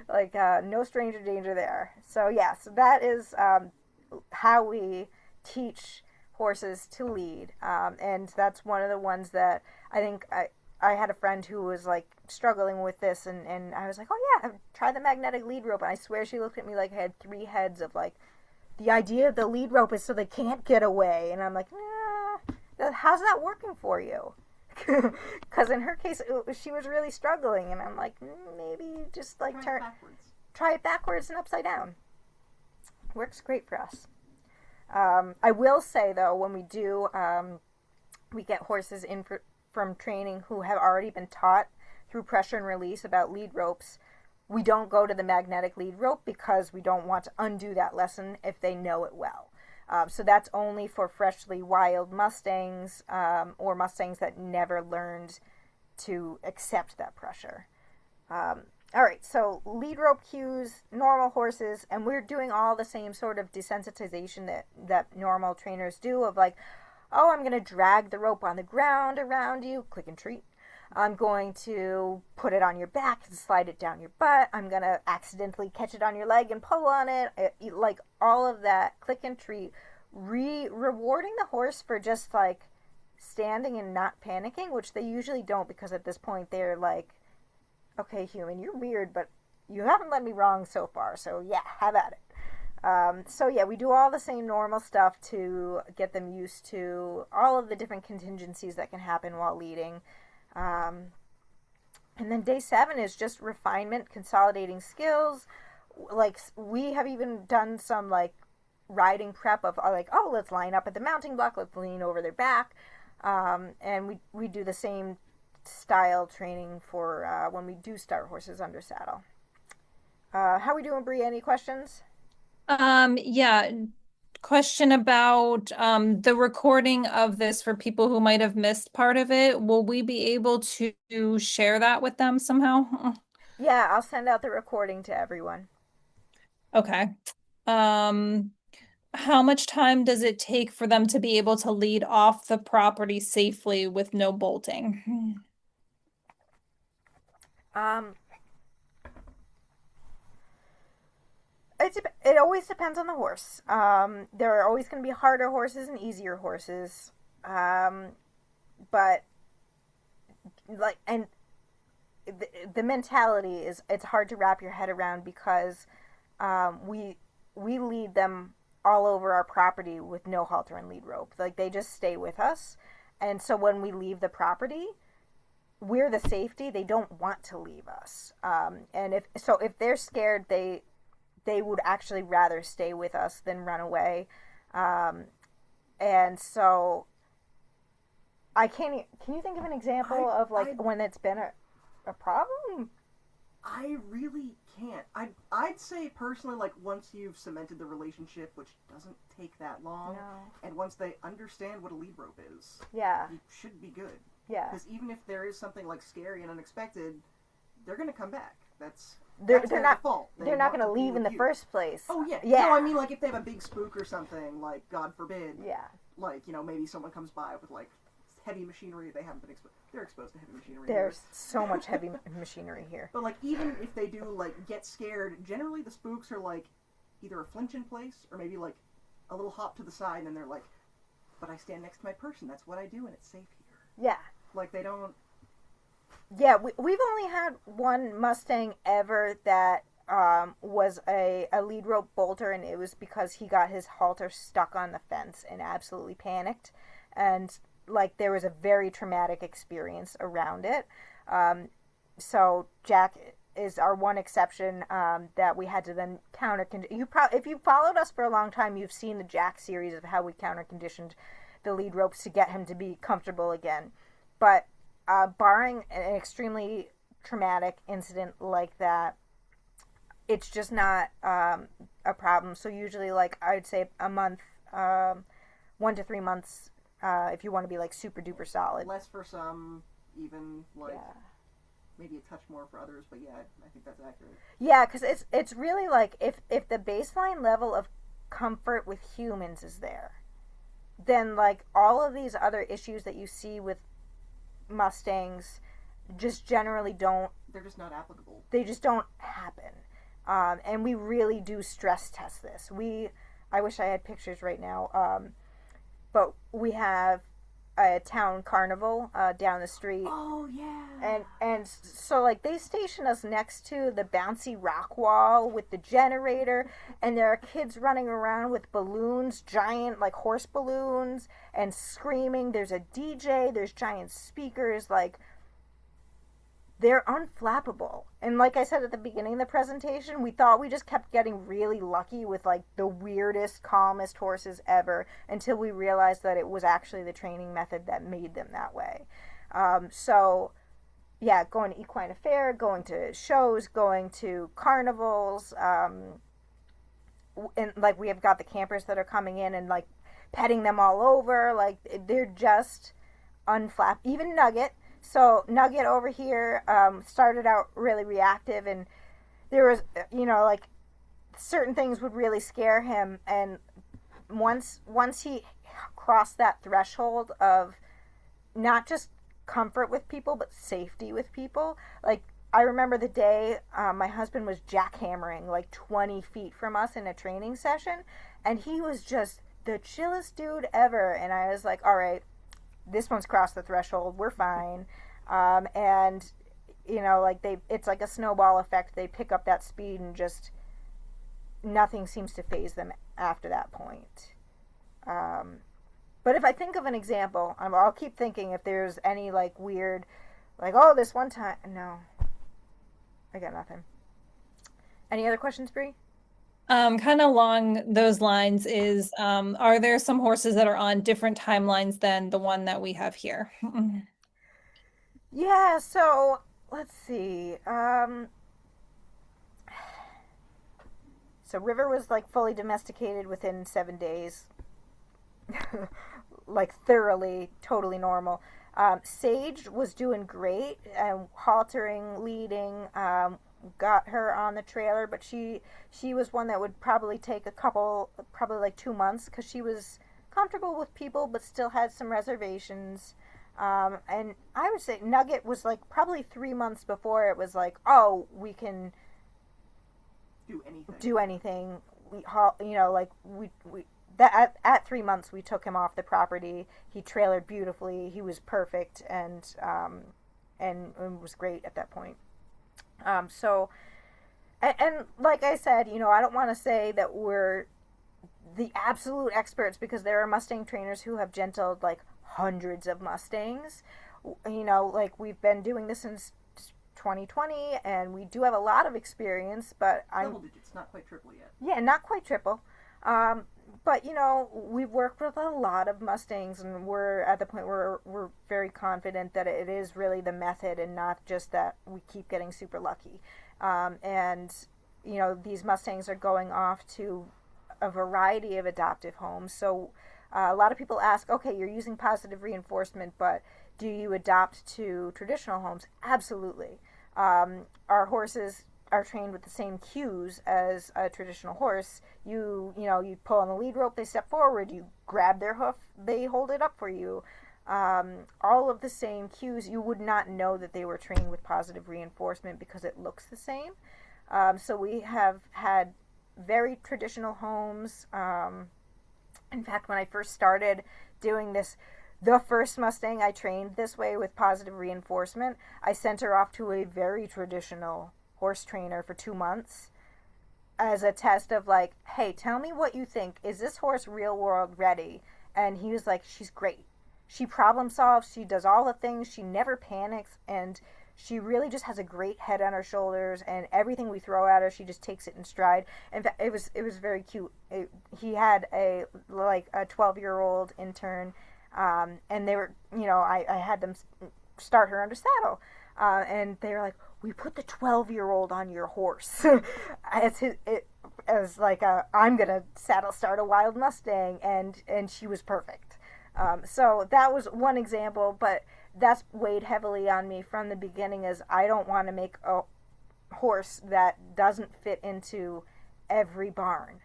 Like no stranger danger there. So yeah, so that is how we teach horses to lead, and that's one of the ones that I think I had a friend who was like struggling with this, and I was like, oh yeah, try the magnetic lead rope, and I swear she looked at me like I had 3 heads of like, the idea of the lead rope is so they can't get away, and I'm like, nah, how's that working for you? Because in her case she was really struggling, and I'm like, maybe just like try it backwards and upside down. Works great for us. I will say, though, when we do, we get horses in from training who have already been taught through pressure and release about lead ropes. We don't go to the magnetic lead rope because we don't want to undo that lesson if they know it well. So that's only for freshly wild Mustangs or Mustangs that never learned to accept that pressure. All right, so lead rope cues, normal horses, and we're doing all the same sort of desensitization that normal trainers do of like, oh, I'm going to drag the rope on the ground around you, click and treat. I'm going to put it on your back and slide it down your butt. I'm going to accidentally catch it on your leg and pull on it. Like all of that click and treat, rewarding the horse for just like standing and not panicking, which they usually don't, because at this point they're like, okay, human, you're weird, but you haven't led me wrong so far, so yeah, have at it. So yeah, we do all the same normal stuff to get them used to all of the different contingencies that can happen while leading. And then day 7 is just refinement, consolidating skills. Like, we have even done some like riding prep of like, oh, let's line up at the mounting block, let's lean over their back. And we do the same style training for when we do start horses under saddle. How are we doing, Bree? Any questions? Yeah. Question about the recording of this for people who might have missed part of it. Will we be able to share that with them somehow? Yeah, I'll send out the recording to everyone. Okay. Um, how much time does it take for them to be able to lead off the property safely with no bolting? Um, it always depends on the horse. There are always going to be harder horses and easier horses. But like, and the mentality is, it's hard to wrap your head around, because we lead them all over our property with no halter and lead rope. Like, they just stay with us, and so when we leave the property, we're the safety. They don't want to leave us, and if they're scared, they would actually rather stay with us than run away. And so can you think of an example of like when it's been a problem? I really can't. I'd say personally, like, once you've cemented the relationship, which doesn't take that long, No. and once they understand what a lead rope is, Yeah. you should be good. Yeah. Because even if there is something like scary and unexpected, they're gonna come back. They're their not default. They're not going to leave in the first place. Oh yeah. Yeah. No, I mean, like, if they have a big spook or something, like, God forbid. Yeah. Like, maybe someone comes by with like heavy machinery they haven't been exposed. They're exposed to heavy machinery. There's so much heavy machinery here. But like, even if they do like get scared, generally the spooks are like either a flinch in place or maybe like a little hop to the side, and then they're like, "But I stand next to my person. That's what I do, and it's safe here." Yeah. Like, they don't. Yeah, we've only had one Mustang ever that was a lead rope bolter, and it was because he got his halter stuck on the fence and absolutely panicked. And like there was a very traumatic experience around it. So Jack is our one exception that we had to then counter. If you followed us for a long time, you've seen the Jack series of how we counter conditioned the lead ropes to get him to be comfortable again. But barring an extremely traumatic incident like that, it's just not a problem. So usually, like I'd say a month, 1 to 3 months, if you want to be like super duper solid. Less for some, even like maybe a touch more for others. But yeah, I think that's accurate. Yeah, because it's really like if the baseline level of comfort with humans is there, then like all of these other issues that you see with Mustangs just generally don't. They're just not applicable. They just don't happen. And we really do stress test this. I wish I had pictures right now, but we have a town carnival down the street. Oh yeah. And so like they station us next to the bouncy rock wall with the generator, and there are kids running around with balloons, giant like horse balloons, and screaming. There's a DJ. There's giant speakers. Like they're unflappable. And like I said at the beginning of the presentation, we thought we just kept getting really lucky with like the weirdest, calmest horses ever until we realized that it was actually the training method that made them that way. So yeah, going to equine affair, going to shows, going to carnivals, and like we have got the campers that are coming in and like petting them all over. Like they're just unflap. Even Nugget. So Nugget over here started out really reactive, and there was, like certain things would really scare him. And once he crossed that threshold of not just comfort with people, but safety with people, like I remember the day my husband was jackhammering like 20 feet from us in a training session, and he was just the chillest dude ever. And I was like, all right, this one's crossed the threshold. We're fine. And like it's like a snowball effect. They pick up that speed and just nothing seems to faze them after that point. But if I think of an example, I'll keep thinking if there's any like weird, like, oh, this one time. No, I got nothing. Any other questions, Bree? Kind of along those lines is, are there some horses that are on different timelines than the one that we have here? Yeah, so let's see. So River was like fully domesticated within 7 days. Like thoroughly, totally normal. Sage was doing great, haltering, leading, got her on the trailer, but she was one that would probably take probably like 2 months, because she was comfortable with people but still had some reservations. And I would say Nugget was like probably 3 months before it was like, oh, we can do anything. At 3 months we took him off the property. He trailered beautifully. He was perfect and was great at that point. So like I said, I don't want to say that we're the absolute experts, because there are Mustang trainers who have gentled like hundreds of Mustangs. Like we've been doing this since 2020, and we do have a lot of experience, but double digits, not quite triple yet. Yeah, not quite triple. But we've worked with a lot of Mustangs, and we're at the point where we're very confident that it is really the method and not just that we keep getting super lucky. And these Mustangs are going off to a variety of adoptive homes. So a lot of people ask, okay, you're using positive reinforcement, but do you adopt to traditional homes? Absolutely. Our horses are trained with the same cues as a traditional horse. You pull on the lead rope, they step forward, you grab their hoof, they hold it up for you. All of the same cues. You would not know that they were trained with positive reinforcement because it looks the same. So we have had very traditional homes. In fact, when I first started doing this, the first Mustang I trained this way with positive reinforcement, I sent her off to a very traditional horse trainer for 2 months. as a test of like, hey, tell me what you think. Is this horse real world ready? And he was like, she's great. She problem solves. She does all the things. She never panics. And she really just has a great head on her shoulders. And everything we throw at her, she just takes it in stride. In fact, it was very cute. He had a 12-year-old intern. And they were, I had them start her under saddle. And they were like, we put the 12-year-old on your horse. As like I'm gonna saddle start a wild Mustang, and she was perfect. So that was one example, but that's weighed heavily on me from the beginning. Is I don't want to make a horse that doesn't fit into every barn.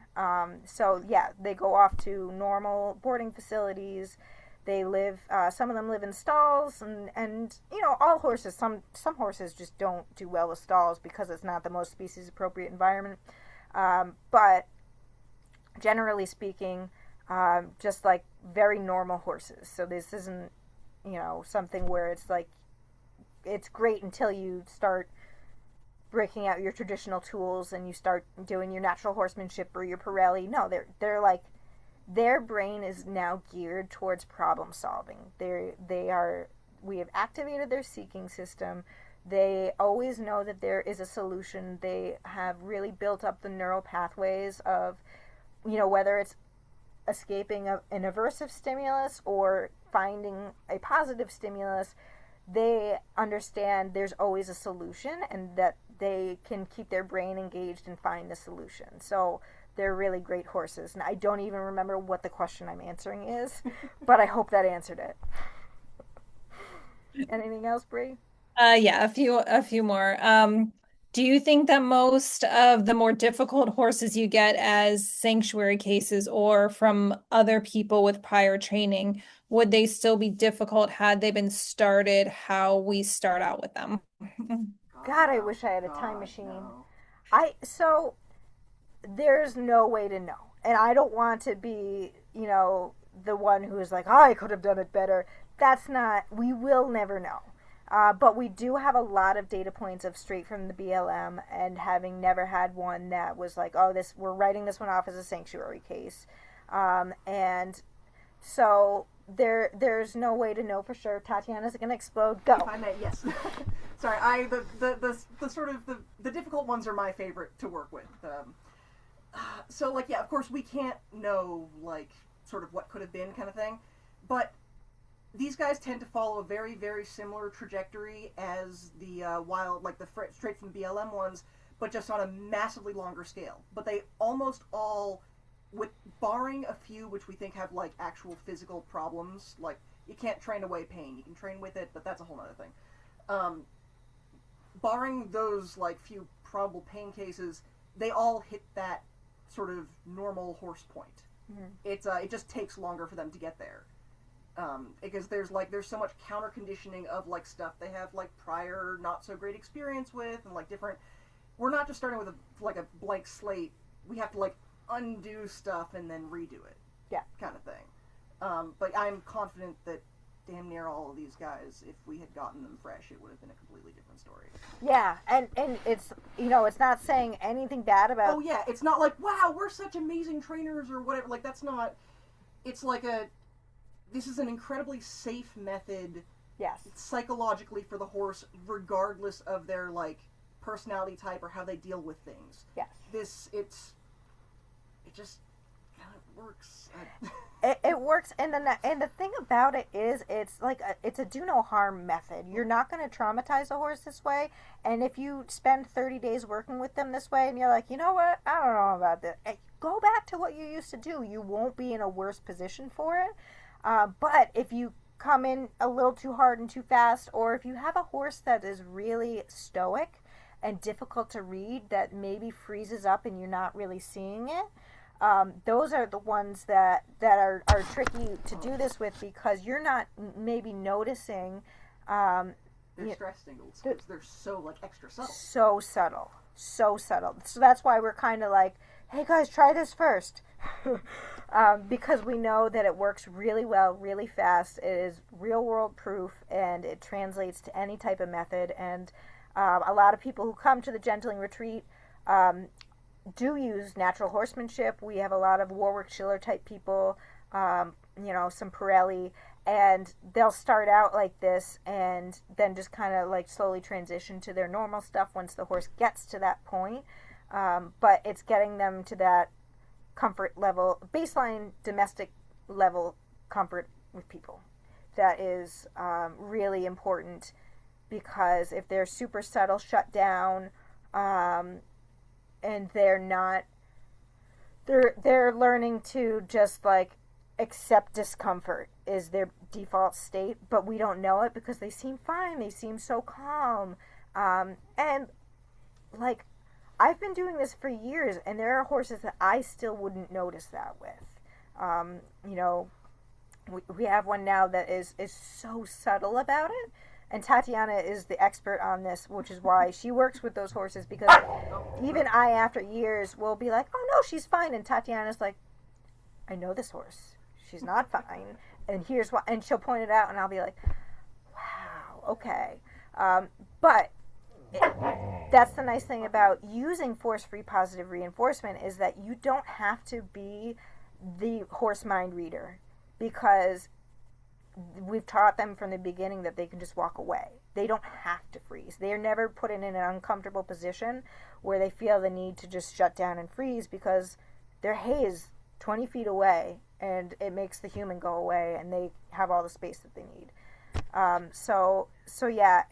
So yeah, they go off to normal boarding facilities. They live. Some of them live in stalls, and all horses. Some horses just don't do well with stalls because it's not the most species appropriate environment. But generally speaking, just like very normal horses. So this isn't something where it's like it's great until you start breaking out your traditional tools and you start doing your natural horsemanship or your Pirelli. No, they're like. Their brain is now geared towards problem solving. We have activated their seeking system. They always know that there is a solution. They have really built up the neural pathways of, whether it's escaping an aversive stimulus or finding a positive stimulus, they understand there's always a solution and that they can keep their brain engaged and find the solution. So they're really great horses. And I don't even remember what the question I'm answering is, but I hope that answered it. Anything else, Bree? Yeah, a few more. Do you think that most of the more difficult horses you get as sanctuary cases or from other people with prior training, would they still be difficult had they been started how we start out with them? God, I wish I had a time machine. So there's no way to know. And I don't want to be, the one who is like, oh, I could have done it better. We will never know. But we do have a lot of data points of straight from the BLM, and having never had one that was like, oh, we're writing this one off as a sanctuary case. And so there's no way to know for sure. Tatiana's going to explode. Go. If I may, yes. Sorry, the sort of the difficult ones are my favorite to work with. So, like, yeah, of course, we can't know, like, sort of what could have been kind of thing, but these guys tend to follow a very, very similar trajectory as the wild, like the straight from the BLM ones, but just on a massively longer scale. But they almost all, with barring a few which we think have, like, actual physical problems, like, you can't train away pain. You can train with it, but that's a whole other thing. Barring those, like, few probable pain cases, they all hit that sort of normal horse point. Mm-hmm. It just takes longer for them to get there, because there's so much counter conditioning of like stuff they have like prior not so great experience with, and like different. We're not just starting with a blank slate. We have to like undo stuff and then redo it. Yeah, kind of thing. But I'm confident that damn near all of these guys, if we had gotten them fresh, it would have been a completely different story. Yeah, and it's it's not saying anything bad about. Oh yeah, it's not like, wow, we're such amazing trainers or whatever. Like, that's not. It's like this is an incredibly safe method. Yes. Psychologically for the horse, regardless of their like personality type or how they deal with things. Yes. It just kind of works. It works, and the thing about it is, it's like it's a do no harm method. You're not going to traumatize a horse this way, and if you spend 30 days working with them this way, and you're like, you know what, I don't know about this, go back to what you used to do. You won't be in a worse position for it. But if you come in a little too hard and too fast, or if you have a horse that is really stoic and difficult to read, that maybe freezes up and you're not really seeing it. Those are the ones that are tricky to do this with, because you're not maybe noticing. They're stress signals. They're so like extra subtle. So subtle. So that's why we're kind of like, hey guys, try this first. Because we know that it works really well, really fast. It is real world proof, and it translates to any type of method. And a lot of people who come to the gentling retreat, do use natural horsemanship. We have a lot of Warwick Schiller type people, some Pirelli, and they'll start out like this and then just kind of like slowly transition to their normal stuff once the horse gets to that point. But it's getting them to that comfort level, baseline domestic level comfort with people. That is really important because if they're super subtle, shut down, um, and they're learning to just like accept discomfort is their default state, but we don't know it because they seem fine. They seem so calm, and like I've been doing this for years, and there are horses that I still wouldn't notice that with. Um, you know, we have one now that is so subtle about it, and Tatiana is the expert on this, which is why she works with those horses because even I, after years, will be like, "Oh no, she's fine," and Tatiana's like, "I know this horse. She's not fine, and here's why." And she'll point it out, and I'll be like, "Wow, okay." But that's the nice thing about using force-free positive reinforcement is that you don't have to be the horse mind reader because we've taught them from the beginning that they can just walk away. They don't have to freeze. They're never put in an uncomfortable position where they feel the need to just shut down and freeze because their hay is 20 feet away and it makes the human go away and they have all the space that they need. So yeah,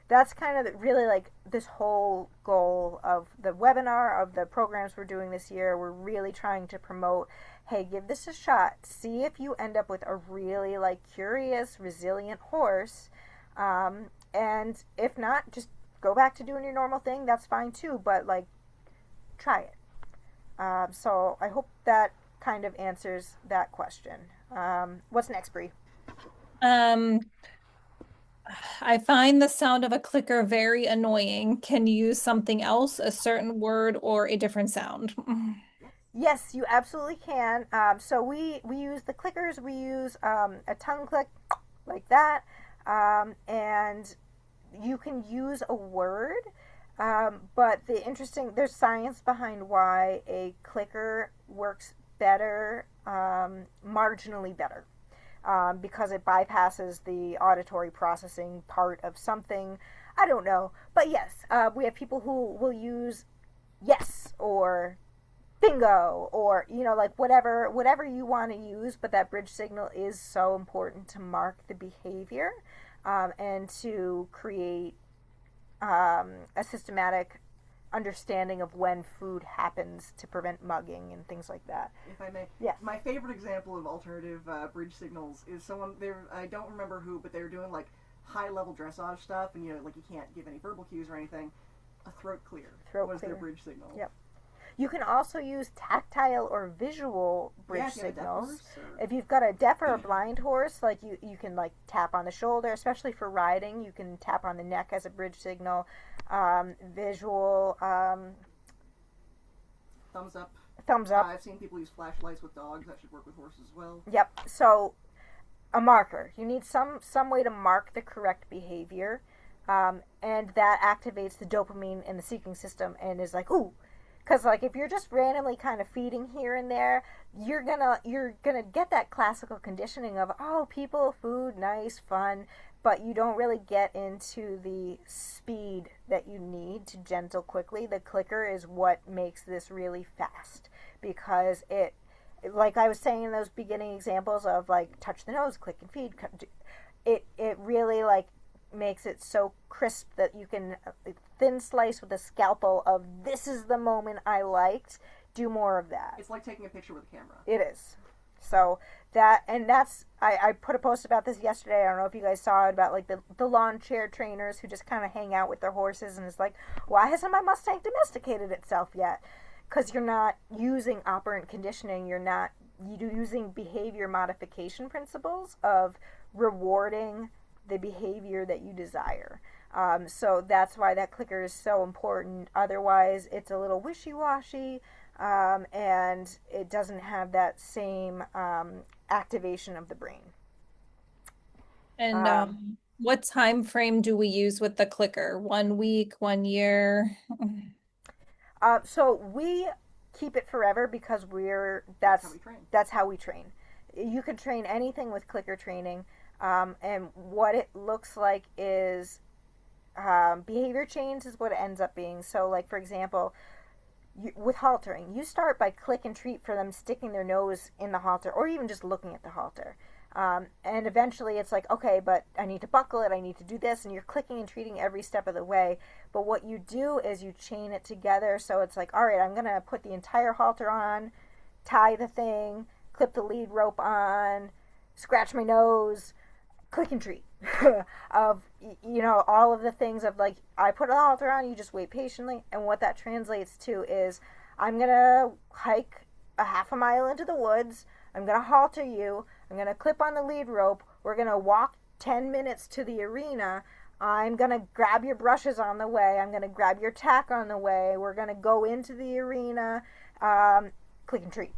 that's kind of really like this whole goal of the webinar, of the programs we're doing this year. We're really trying to promote, hey, give this a shot. See if you end up with a really like curious, resilient horse. And if not, just go back to doing your normal thing. That's fine too, but like try it. So I hope that kind of answers that question. What's next, Bree? Um, I find the sound of a clicker very annoying. Can you use something else, a certain word, or a different sound? Yes, you absolutely can. So we use the clickers. We use a tongue click like that, and you can use a word. But there's science behind why a clicker works better, marginally better, because it bypasses the auditory processing part of something. I don't know, but yes, we have people who will use yes or bingo or like whatever you want to use, but that bridge signal is so important to mark the behavior, and to create a systematic understanding of when food happens to prevent mugging and things like that. If I may, yeah. My favorite example of alternative bridge signals is someone there. I don't remember who, but they were doing like high level dressage stuff, and like you can't give any verbal cues or anything. A throat clear was their bridge signal. Yep. You can also use tactile or visual bridge signals. If you've got a deaf or a blind horse, like you can like tap on the shoulder, especially for riding. You can tap on the neck as a bridge signal. Visual. Thumbs up. Thumbs up. I've seen people use flashlights with dogs. That should work with horses as well. Yep. So a marker. You need some way to mark the correct behavior, and that activates the dopamine in the seeking system and is like, ooh. Because like if you're just randomly kind of feeding here and there, you're gonna get that classical conditioning of, oh, people, food, nice, fun, but you don't really get into the speed that you need to gentle quickly. The clicker is what makes this really fast because it, like I was saying in those beginning examples of like touch the nose, click and feed, it really like makes it so crisp that you can thin slice with a scalpel of this is the moment I liked, do more of that. It's like taking a picture with a camera. It is. So I put a post about this yesterday. I don't know if you guys saw it, about like the lawn chair trainers who just kind of hang out with their horses and it's like, why hasn't my Mustang domesticated itself yet? Because you're not using operant conditioning. You're using behavior modification principles of rewarding the behavior that you desire. So that's why that clicker is so important. Otherwise, it's a little wishy-washy, and it doesn't have that same activation of the brain. And what time frame do we use with the clicker? 1 week, 1 year? So we keep it forever because That's how we train. that's how we train. You can train anything with clicker training, and what it looks like is behavior change is what it ends up being. So, like for example, with haltering, you start by click and treat for them sticking their nose in the halter or even just looking at the halter. And eventually it's like, okay, but I need to buckle it, I need to do this, and you're clicking and treating every step of the way. But what you do is you chain it together. So it's like, all right, I'm going to put the entire halter on, tie the thing, clip the lead rope on, scratch my nose, click and treat. Of, all of the things of like, I put a halter on, you just wait patiently. And what that translates to is, I'm going to hike a half a mile into the woods, I'm going to halter you, I'm going to clip on the lead rope, we're going to walk 10 minutes to the arena, I'm going to grab your brushes on the way, I'm going to grab your tack on the way, we're going to go into the arena, click and treat.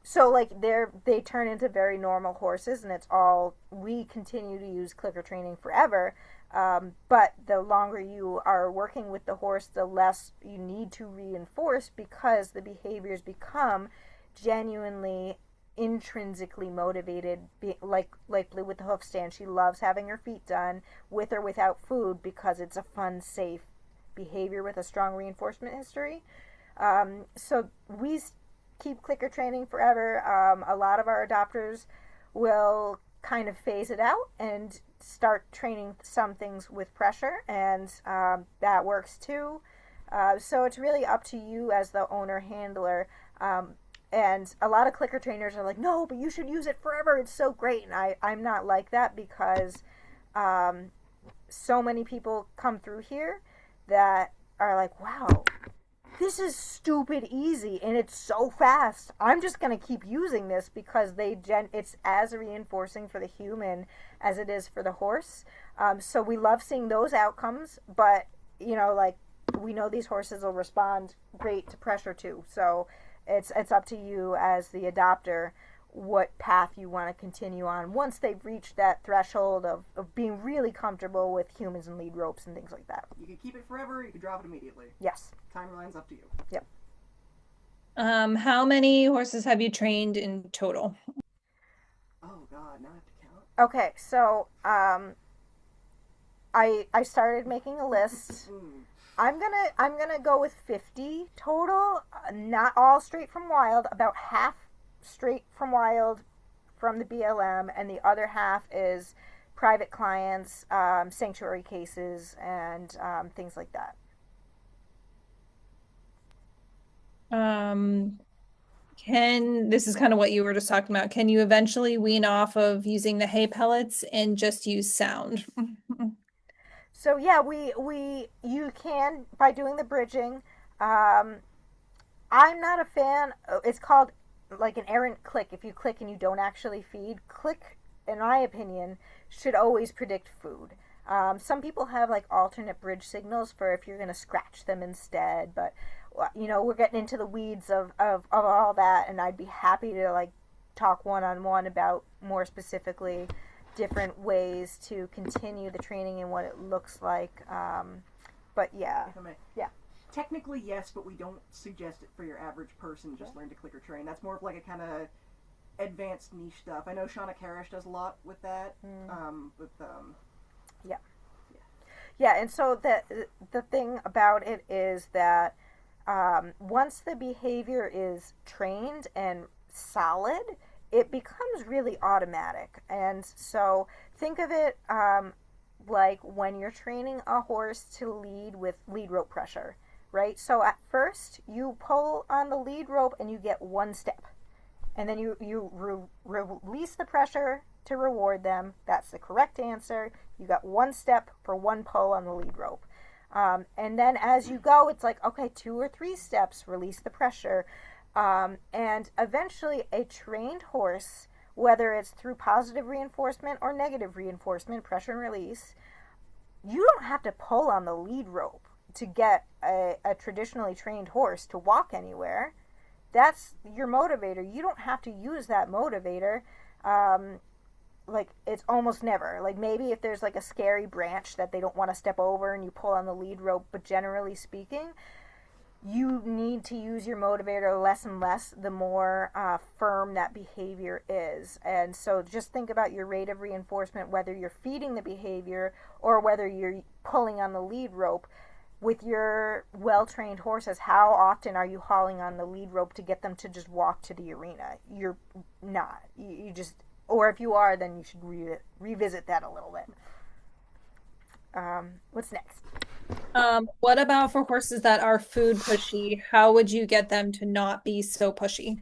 So like they turn into very normal horses, and it's all, we continue to use clicker training forever. But the longer you are working with the horse, the less you need to reinforce, because the behaviors become genuinely intrinsically motivated. Like Blue with the hoof stand, she loves having her feet done with or without food because it's a fun, safe behavior with a strong reinforcement history. So we keep clicker training forever. A lot of our adopters will kind of phase it out and start training some things with pressure, and that works too. So it's really up to you as the owner handler. And a lot of clicker trainers are like, no, but you should use it forever, it's so great. And I'm not like that, because so many people come through here that are like, wow, this is stupid easy and it's so fast. I'm just going to keep using this, because it's as reinforcing for the human as it is for the horse. So we love seeing those outcomes, but like, we know these horses will respond great to pressure too. So it's up to you as the adopter what path you want to continue on once they've reached that threshold of being really comfortable with humans and lead ropes and things like that. You can keep it forever, you can drop it immediately. Yes. Timeline's up to you. Yep. How many horses have you trained in total? Oh God, now I have to count. Okay, so I started making a list. I'm gonna go with 50 total. Not all straight from wild. About half straight from wild from the BLM, and the other half is private clients, sanctuary cases, and things like that. This is kind of what you were just talking about. Can you eventually wean off of using the hay pellets and just use sound? So yeah, you can by doing the bridging. I'm not a fan. It's called like an errant click. If you click and you don't actually feed, click, in my opinion, should always predict food. Some people have like alternate bridge signals for if you're going to scratch them instead, but we're getting into the weeds of all that, and I'd be happy to like talk one-on-one about more specifically different ways to continue the training and what it looks like. But yeah. If I may. Yeah. Technically, yes, but we don't suggest it for your average person. Just learn to clicker train. That's more of like a kind of advanced niche stuff. I know Shauna Karish does a lot with that. Yeah. Yeah, and so the thing about it is that once the behavior is trained and solid, it becomes really automatic. And so think of it like when you're training a horse to lead with lead rope pressure, right? So at first you pull on the lead rope and you get one step, and then you release the pressure to reward them. That's the correct answer. You got one step for one pull on the lead rope. And then as you go, it's like, okay, 2 or 3 steps, release the pressure. And eventually a trained horse, whether it's through positive reinforcement or negative reinforcement, pressure and release, you don't have to pull on the lead rope to get a traditionally trained horse to walk anywhere. That's your motivator. You don't have to use that motivator. Like, it's almost never. Like, maybe if there's like a scary branch that they don't want to step over and you pull on the lead rope, but generally speaking, you need to use your motivator less and less the more firm that behavior is. And so just think about your rate of reinforcement, whether you're feeding the behavior or whether you're pulling on the lead rope. With your well-trained horses, how often are you hauling on the lead rope to get them to just walk to the arena? You're not. You just, or if you are, then you should revisit that a little bit. What's next? What about for horses that are food pushy? How would you get them to not be so pushy?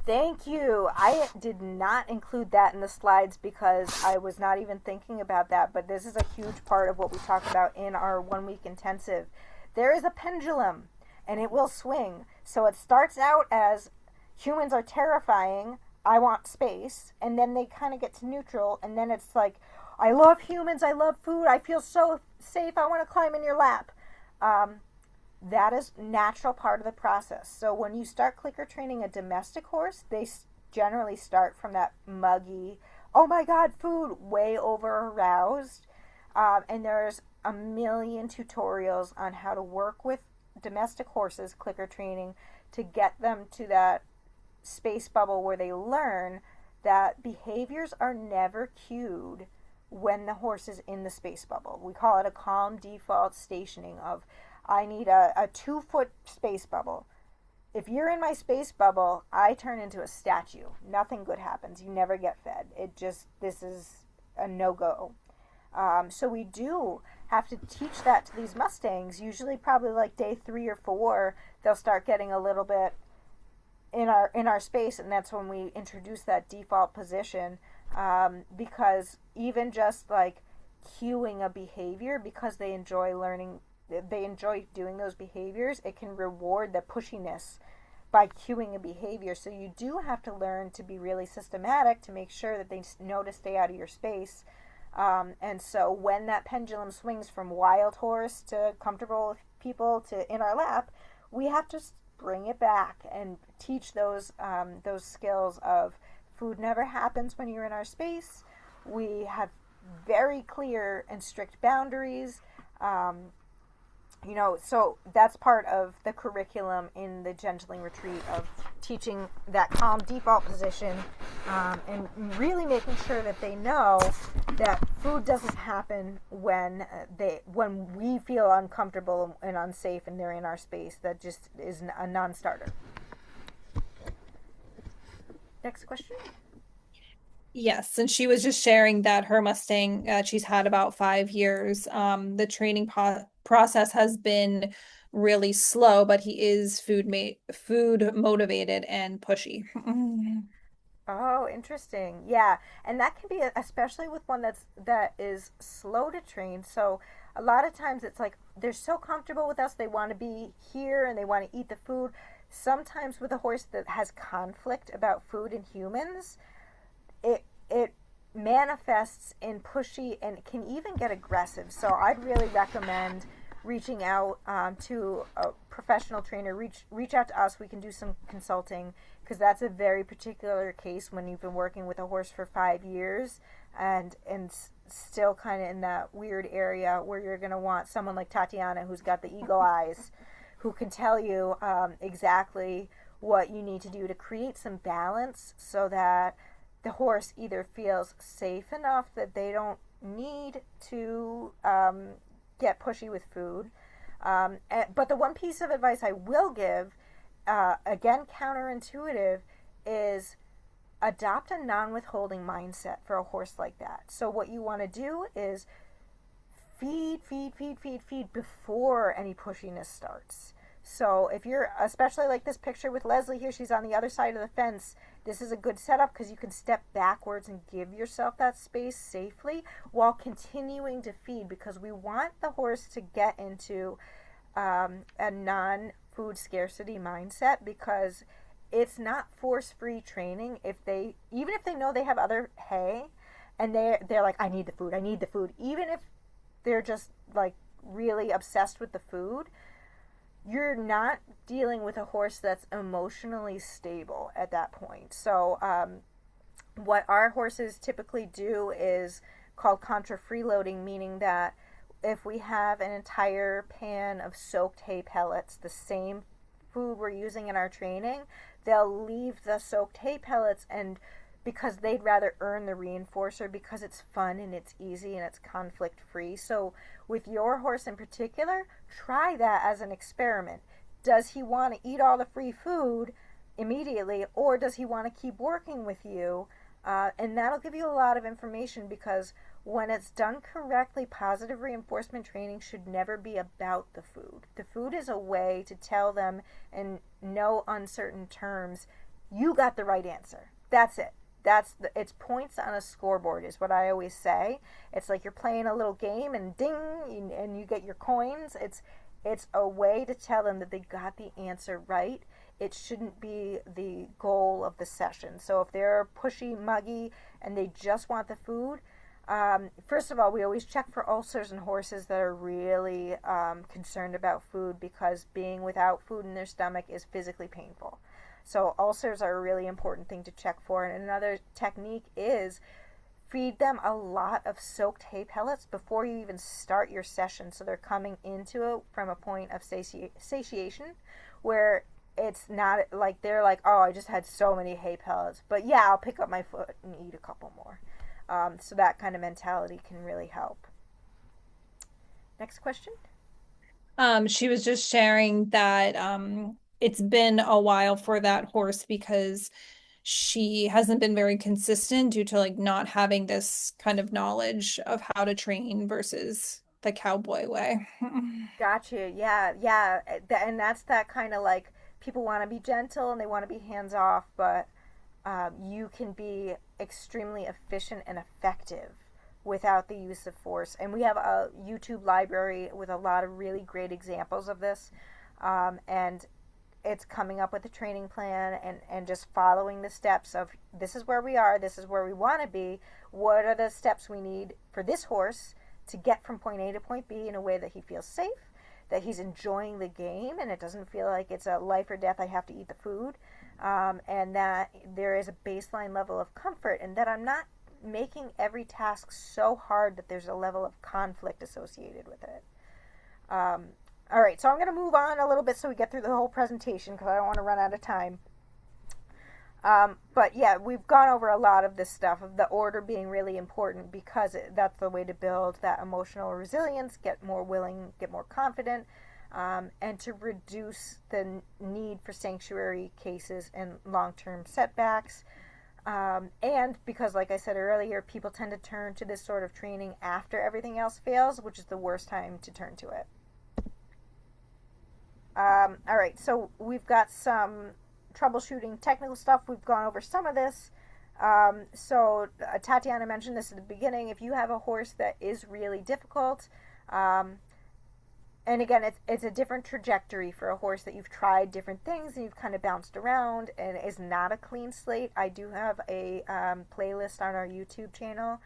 Thank you. I did not include that in the slides because I was not even thinking about that, but this is a huge part of what we talk about in our 1 week intensive. There is a pendulum and it will swing. So it starts out as humans are terrifying, I want space, and then they kind of get to neutral, and then it's like, I love humans, I love food, I feel so safe, I want to climb in your lap. That is natural part of the process. So when you start clicker training a domestic horse, they generally start from that muggy, oh my god, food, way over aroused. And there's a million tutorials on how to work with domestic horses, clicker training, to get them to that space bubble where they learn that behaviors are never cued when the horse is in the space bubble. We call it a calm default stationing of, I need a 2-foot space bubble. If you're in my space bubble, I turn into a statue. Nothing good happens. You never get fed. This is a no-go. So we do have to teach that to these Mustangs. Usually probably like day 3 or 4, they'll start getting a little bit in our space, and that's when we introduce that default position, because even just like cueing a behavior, because they enjoy doing those behaviors, it can reward the pushiness by cueing a behavior. So you do have to learn to be really systematic to make sure that they know to stay out of your space. And so when that pendulum swings from wild horse to comfortable with people to in our lap, we have to bring it back and teach those skills of food never happens when you're in our space. We have very clear and strict boundaries. So that's part of the curriculum in the gentling retreat, of teaching that calm default position, and really making sure that they know that food doesn't happen when we feel uncomfortable and unsafe and they're in our space. That just is a non-starter. Next question. Yes, and she was just sharing that her Mustang, she's had about 5 years. The training process has been really slow, but he is food motivated and pushy. Oh, interesting. Yeah, and that can be especially with one that is slow to train. So a lot of times it's like they're so comfortable with us, they want to be here and they want to eat the food. Sometimes with a horse that has conflict about food and humans, it manifests in pushy and can even get aggressive. So I'd really recommend reaching out to a professional trainer. Reach out to us. We can do some consulting, because that's a very particular case when you've been working with a horse for 5 years and still kind of in that weird area where you're going to want someone like Tatiana, who's got the eagle eyes, who can tell you exactly what you need to do to create some balance so that the horse either feels safe enough that they don't need to get pushy with food. But the one piece of advice I will give, again counterintuitive, is adopt a non-withholding mindset for a horse like that. So what you want to do is feed before any pushiness starts. So if you're, especially like this picture with Leslie here, she's on the other side of the fence. This is a good setup because you can step backwards and give yourself that space safely while continuing to feed, because we want the horse to get into a non-food scarcity mindset, because it's not force-free training. Even if they know they have other hay and they're like, I need the food, even if they're just like really obsessed with the food, you're not dealing with a horse that's emotionally stable at that point. So what our horses typically do is called contra freeloading, meaning that if we have an entire pan of soaked hay pellets, the same food we're using in our training, they'll leave the soaked hay pellets, and because they'd rather earn the reinforcer because it's fun and it's easy and it's conflict free. So with your horse in particular, try that as an experiment. Does he want to eat all the free food immediately, or does he want to keep working with you? And that'll give you a lot of information, because when it's done correctly, positive reinforcement training should never be about the food. The food is a way to tell them in no uncertain terms, you got the right answer. That's it. It's points on a scoreboard is what I always say. It's like you're playing a little game and ding, and you get your coins. It's a way to tell them that they got the answer right. It shouldn't be the goal of the session. So if they're pushy, muggy, and they just want the food, first of all, we always check for ulcers in horses that are really concerned about food, because being without food in their stomach is physically painful. So ulcers are a really important thing to check for. And another technique is feed them a lot of soaked hay pellets before you even start your session, so they're coming into it from a point of satiation, where it's not like they're like, oh, I just had so many hay pellets, but yeah, I'll pick up my foot and eat a couple more. So that kind of mentality can really help. Next question. She was just sharing that it's been a while for that horse because she hasn't been very consistent due to like not having this kind of knowledge of how to train versus the cowboy way. Gotcha. Yeah, yeah. And that's that kind of like, people want to be gentle and they want to be hands off, but you can be extremely efficient and effective without the use of force. And we have a YouTube library with a lot of really great examples of this. And it's coming up with a training plan and just following the steps of, this is where we are, this is where we want to be, what are the steps we need for this horse to get from point A to point B in a way that he feels safe, that he's enjoying the game, and it doesn't feel like it's a life or death, I have to eat the food, and that there is a baseline level of comfort, and that I'm not making every task so hard that there's a level of conflict associated with it. All right, so I'm going to move on a little bit so we get through the whole presentation, because I don't want to run out of time. But yeah, we've gone over a lot of this stuff, of the order being really important, because that's the way to build that emotional resilience, get more willing, get more confident, and to reduce the need for sanctuary cases and long-term setbacks. And because, like I said earlier, people tend to turn to this sort of training after everything else fails, which is the worst time to turn to it. All right, so we've got some troubleshooting technical stuff. We've gone over some of this. So Tatiana mentioned this at the beginning. If you have a horse that is really difficult, and again, it's a different trajectory for a horse that you've tried different things and you've kind of bounced around and is not a clean slate. I do have a playlist on our YouTube channel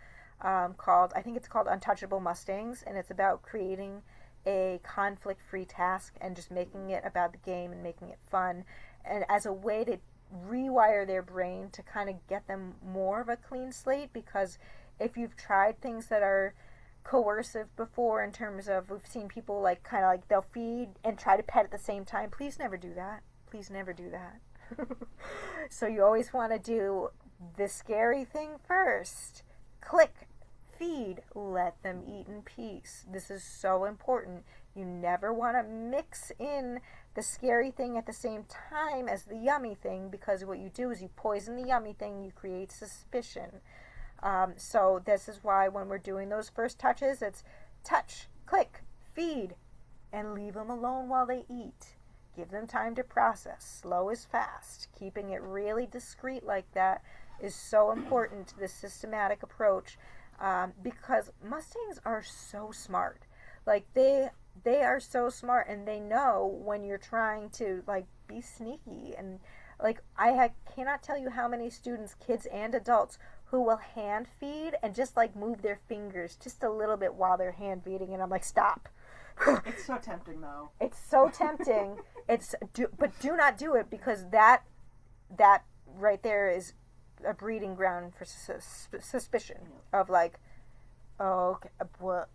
called, I think it's called Untouchable Mustangs, and it's about creating a conflict-free task and just making it about the game and making it fun, and as a way to rewire their brain to kind of get them more of a clean slate. Because if you've tried things that are coercive before, in terms of, we've seen people like kind of like they'll feed and try to pet at the same time, please never do that. Please never do that. So you always want to do the scary thing first. Click, feed, let them eat in peace. This is so important. You never want to mix in the scary thing at the same time as the yummy thing, because what you do is you poison the yummy thing, you create suspicion. So this is why when we're doing those first touches, it's touch, click, feed, and leave them alone while they eat. Give them time to process. Slow is fast. Keeping it really discreet like that is so important to the systematic approach. Because Mustangs are so smart. Like they are so smart, and they know when you're trying to like be sneaky. And like cannot tell you how many students, kids and adults, who will hand feed and just like move their fingers just a little bit while they're hand feeding, and I'm like, stop. It's so tempting though. It's so tempting. But do not do it, because that right there is a breeding ground for suspicion of like, oh, okay, well,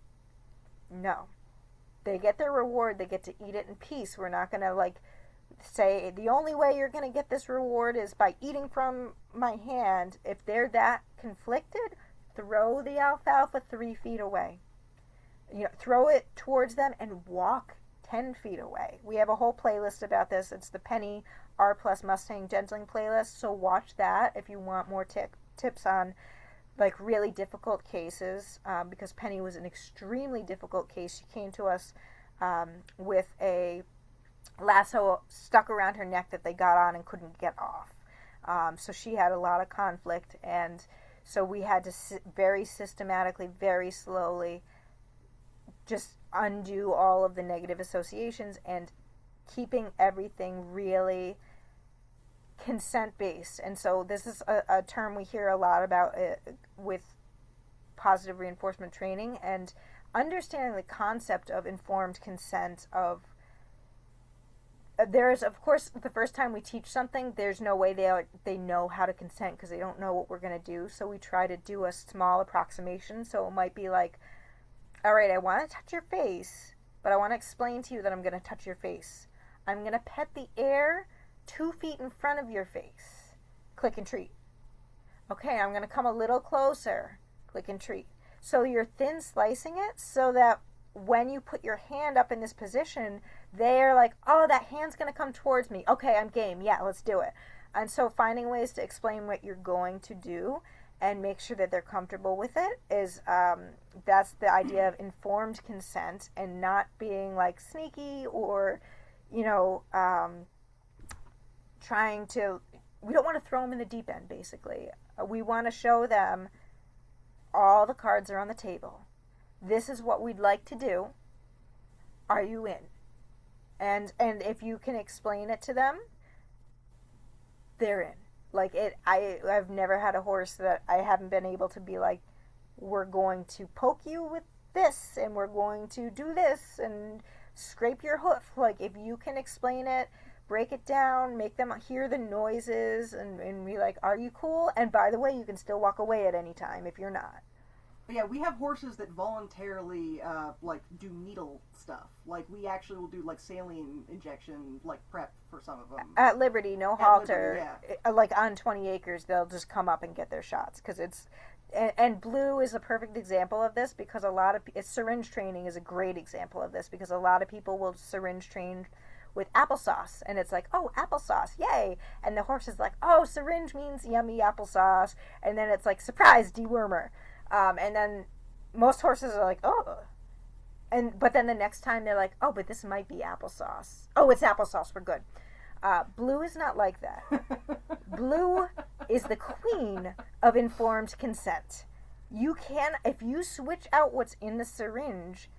No. They get their reward. They get to eat it in peace. We're not going to, like, say the only way you're going to get this reward is by eating from my hand. If they're that conflicted, throw the alfalfa 3 feet away. Throw it towards them and walk 10 feet away. We have a whole playlist about this. It's the Penny R Plus Mustang Gentling playlist, so watch that if you want more tips on like really difficult cases, because Penny was an extremely difficult case. She came to us with a lasso stuck around her neck that they got on and couldn't get off. So she had a lot of conflict, and so we had to very systematically, very slowly just undo all of the negative associations and keeping everything really consent-based. And so this is a term we hear a lot about with positive reinforcement training, and understanding the concept of informed consent. There's, of course, the first time we teach something, there's no way they know how to consent because they don't know what we're going to do. So we try to do a small approximation. So it might be like, all right, I want to touch your face, but I want to explain to you that I'm going to touch your face. I'm going to pet the air 2 feet in front of your face. Click and treat. Okay, I'm going to come a little closer. Click and treat. So you're thin slicing it so that when you put your hand up in this position, they're like, oh, that hand's going to come towards me. Okay, I'm game. Yeah, let's do it. And so finding ways to explain what you're going to do and make sure that they're comfortable with it is, that's the idea of informed consent, and not being like sneaky or, trying to, we don't want to throw them in the deep end, basically. We want to show them all the cards are on the table. This is what we'd like to do. Are you in? And if you can explain it to them, they're in. Like I've never had a horse that I haven't been able to be like, we're going to poke you with this, and we're going to do this, and scrape your hoof. Like, if you can explain it, break it down, make them hear the noises, and be like, are you cool? And by the way, you can still walk away at any time if you're not. But yeah, we have horses that voluntarily, do needle stuff. Like, we actually will do, saline injection, prep for some of them. At Liberty, no halter. Liberty, yeah. On 20 acres, they'll just come up and get their shots. Because it's... And Blue is a perfect example of this, because syringe training is a great example of this, because a lot of people will syringe train with applesauce, and it's like, oh, applesauce, yay! And the horse is like, oh, syringe means yummy applesauce, and then it's like, surprise, dewormer. And then most horses are like, oh. But then the next time they're like, oh, but this might be applesauce. Oh, it's applesauce, we're good. Blue is not like that. Blue is the queen of informed consent. If you switch out what's in the syringe,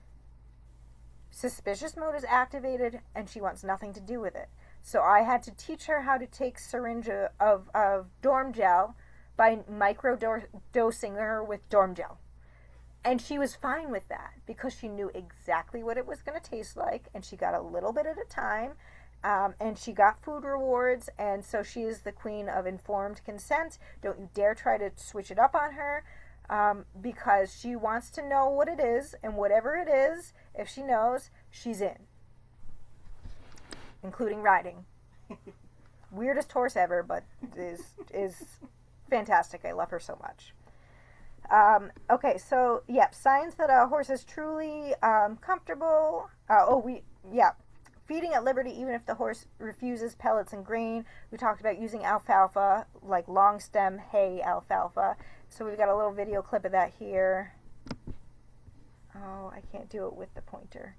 suspicious mode is activated and she wants nothing to do with it. So I had to teach her how to take syringe of Dorm Gel by micro-dosing her with Dorm Gel. And she was fine with that because she knew exactly what it was going to taste like, and she got a little bit at a time, and she got food rewards, and so she is the queen of informed consent. Don't you dare try to switch it up on her, because she wants to know what it is, and whatever it is, if she knows, she's in. Including riding. Weirdest horse ever, but is fantastic. I love her so much. Okay, so, signs that a horse is truly comfortable. Feeding at Liberty, even if the horse refuses pellets and grain. We talked about using alfalfa, like long stem hay alfalfa. So we've got a little video clip of that here. Oh, I can't do it with the pointer.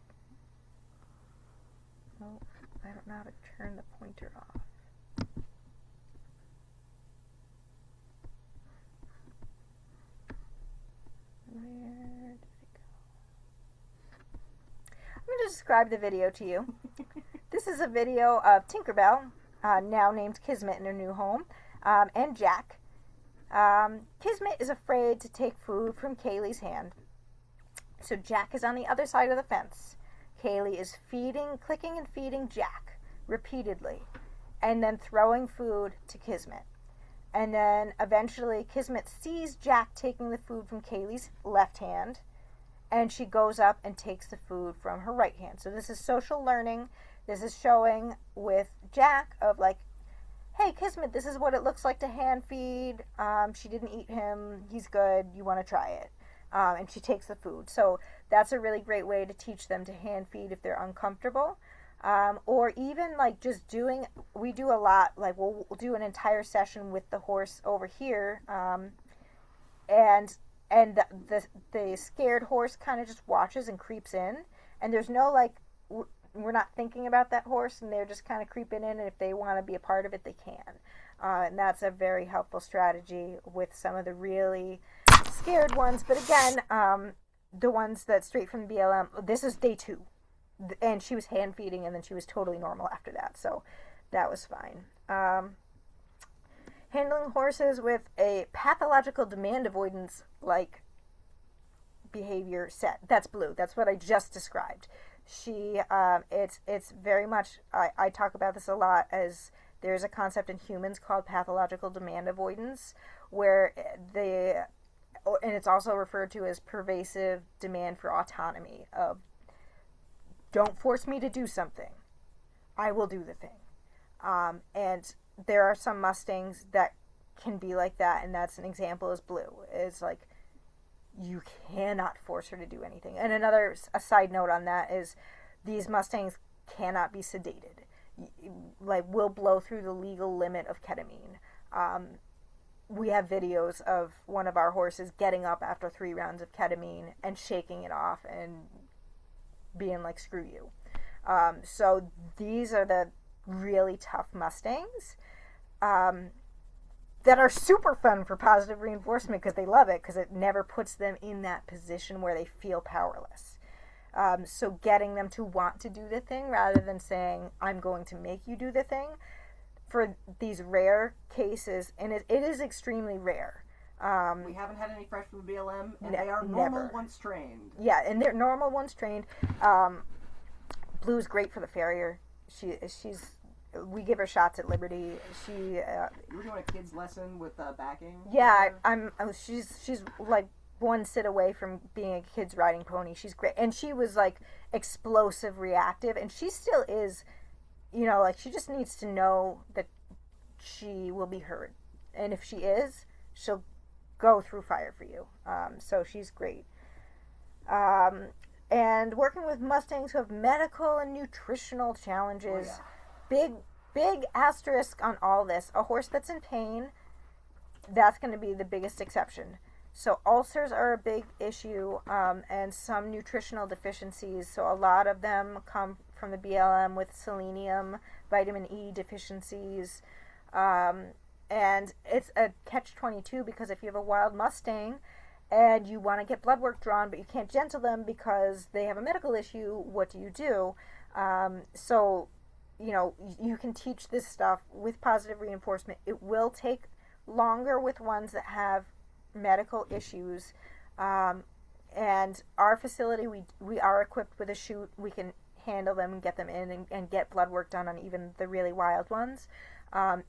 Oh, I don't know how to turn the pointer off. Where did it go? I'm going to describe the video to you. This is a video of Tinkerbell, now named Kismet in her new home, and Jack. Kismet is afraid to take food from Kaylee's hand. So Jack is on the other side of the fence. Kaylee is clicking and feeding Jack repeatedly, and then throwing food to Kismet. And then eventually Kismet sees Jack taking the food from Kaylee's left hand, and she goes up and takes the food from her right hand. So this is social learning. This is showing with Jack of like, hey, Kismet, this is what it looks like to hand feed. She didn't eat him. He's good. You want to try it. And she takes the food. So that's a really great way to teach them to hand feed if they're uncomfortable. Or even like just doing, we do a lot, like we'll do an entire session with the horse over here. And the scared horse kind of just watches and creeps in. And there's no like, we're not thinking about that horse, and they're just kind of creeping in, and if they want to be a part of it, they can. And that's a very helpful strategy with some of the really scared ones. But again, the ones that straight from the BLM, this is day 2. And she was hand feeding, and then she was totally normal after that. So that was fine. Handling horses with a pathological demand avoidance like behavior set. That's Blue. That's what I just described. She, it's very much, I talk about this a lot as there's a concept in humans called pathological demand avoidance, where and it's also referred to as pervasive demand for autonomy of, don't force me to do something. I will do the thing. And there are some Mustangs that can be like that, and that's an example is Blue. It's like, you cannot force her to do anything. And a side note on that is these Mustangs cannot be sedated. Like, we'll blow through the legal limit of ketamine. We have videos of one of our horses getting up after 3 rounds of ketamine and shaking it off and being like, screw you. So these are the really tough Mustangs. That are super fun for positive reinforcement because they love it, because it never puts them in that position where they feel powerless. So getting them to want to do the thing rather than saying, I'm going to make you do the thing, for these rare cases, and it is extremely rare. We haven't had any fresh from BLM, and they are normal once trained. Yeah, and they're normal once trained. Blue's great for the farrier. We give her shots at Liberty. You were doing a kid's lesson with backing. Yeah, she's like one sit away from being a kid's riding pony. She's great, and she was like explosive, reactive, and she still is. Like, she just needs to know that she will be heard, and if she is, she'll go through fire for you. So she's great. And working with Mustangs who have medical and nutritional challenges. Oh, yeah. Big asterisk on all this. A horse that's in pain, that's going to be the biggest exception. So ulcers are a big issue, and some nutritional deficiencies. So a lot of them come from the BLM with selenium, vitamin E deficiencies. And it's a catch-22, because if you have a wild Mustang and you want to get blood work drawn, but you can't gentle them because they have a medical issue, what do you do? So you can teach this stuff with positive reinforcement. It will take longer with ones that have medical issues. And our facility, we are equipped with a chute. We can handle them and get them in and get blood work done on even the really wild ones.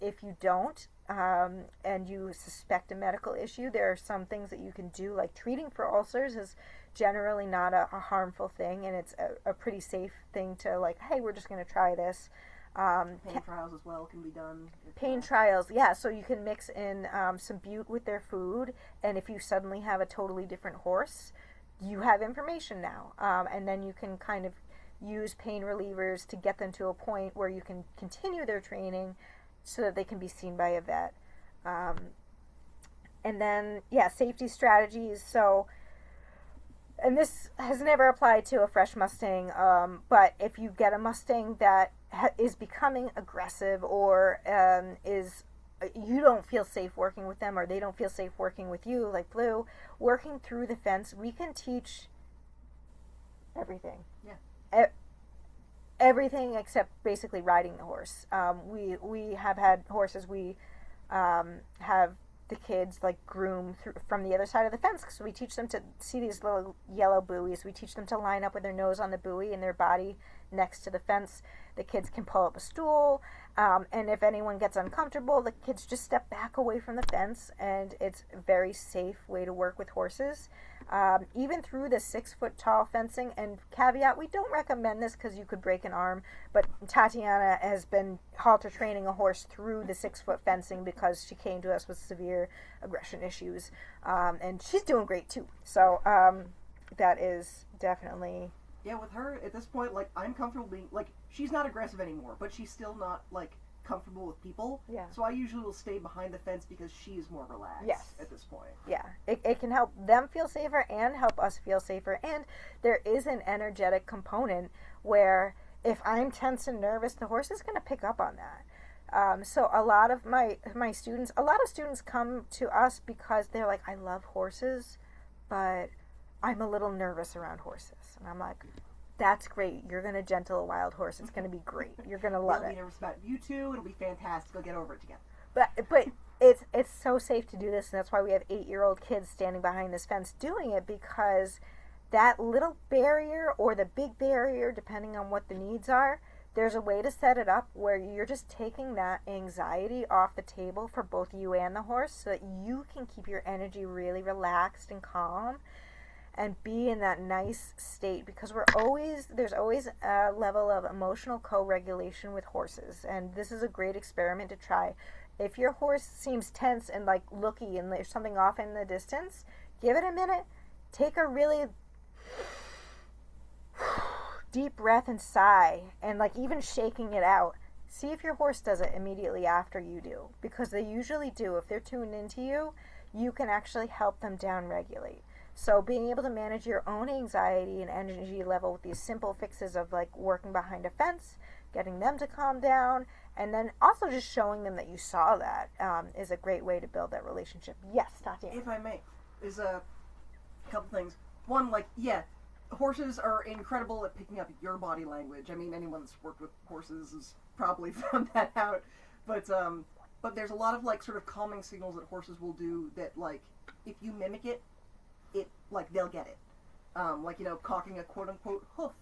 If you don't, and you suspect a medical issue, there are some things that you can do, like treating for ulcers is generally not a harmful thing, and it's a pretty safe thing to, like, hey, we're just going to try this. Pain trials as well can be done. Pain trials, yeah, so you can mix in some bute with their food, and if you suddenly have a totally different horse, you have information now, and then you can kind of use pain relievers to get them to a point where you can continue their training so that they can be seen by a vet. And then, safety strategies. So, and this has never applied to a fresh Mustang, but if you get a Mustang that is becoming aggressive, or you don't feel safe working with them, or they don't feel safe working with you, like Blue, working through the fence, we can teach everything. Yeah. Everything except basically riding the horse. We have had horses we have the kids like groom through from the other side of the fence, because we teach them to see these little yellow buoys. We teach them to line up with their nose on the buoy and their body next to the fence. The kids can pull up a stool, and if anyone gets uncomfortable, the kids just step back away from the fence, and it's a very safe way to work with horses. Even through the 6-foot tall fencing, and caveat, we don't recommend this because you could break an arm, but Tatiana has been halter training a horse through the 6-foot fencing because she came to us with severe aggression issues, and she's doing great too. So that is definitely... Yeah, with her, at this point, like, I'm comfortable being, like, she's not aggressive anymore, but she's still not, like, comfortable with people. Yeah. So I usually will stay behind the fence because she is more relaxed. Yes. At this point. Yeah. It can help them feel safer and help us feel safer. And there is an energetic component where if I'm tense and nervous, the horse is going to pick up on that. So a lot of my students, a lot of students come to us because they're like, I love horses, but I'm a little nervous around horses. And I'm like, that's great. You're going to gentle a wild horse. It's going to be great. You're going to love They'll it. be nervous about you too. It'll be fantastic. They'll get over it together. But it's so safe to do this, and that's why we have 8-year-old kids standing behind this fence doing it, because that little barrier or the big barrier, depending on what the needs are, there's a way to set it up where you're just taking that anxiety off the table for both you and the horse so that you can keep your energy really relaxed and calm and be in that nice state, because there's always a level of emotional co-regulation with horses, and this is a great experiment to try. If your horse seems tense and like looky and there's something off in the distance, give it a minute, take a really deep breath and sigh, and like even shaking it out. See if your horse does it immediately after you do, because they usually do. If they're tuned into you, you can actually help them down regulate. So being able to manage your own anxiety and energy level with these simple fixes of like working behind a fence, getting them to calm down, and then also just showing them that you saw that is a great way to build that relationship. Yes, Tatiana. If I may, is a couple things. One, like, yeah, horses are incredible at picking up your body language. I mean, anyone that's worked with horses has probably found that out. But there's a lot of like sort of calming signals that horses will do that, like, if you mimic it, like, they'll get it. Like, you know, cocking a quote-unquote hoof.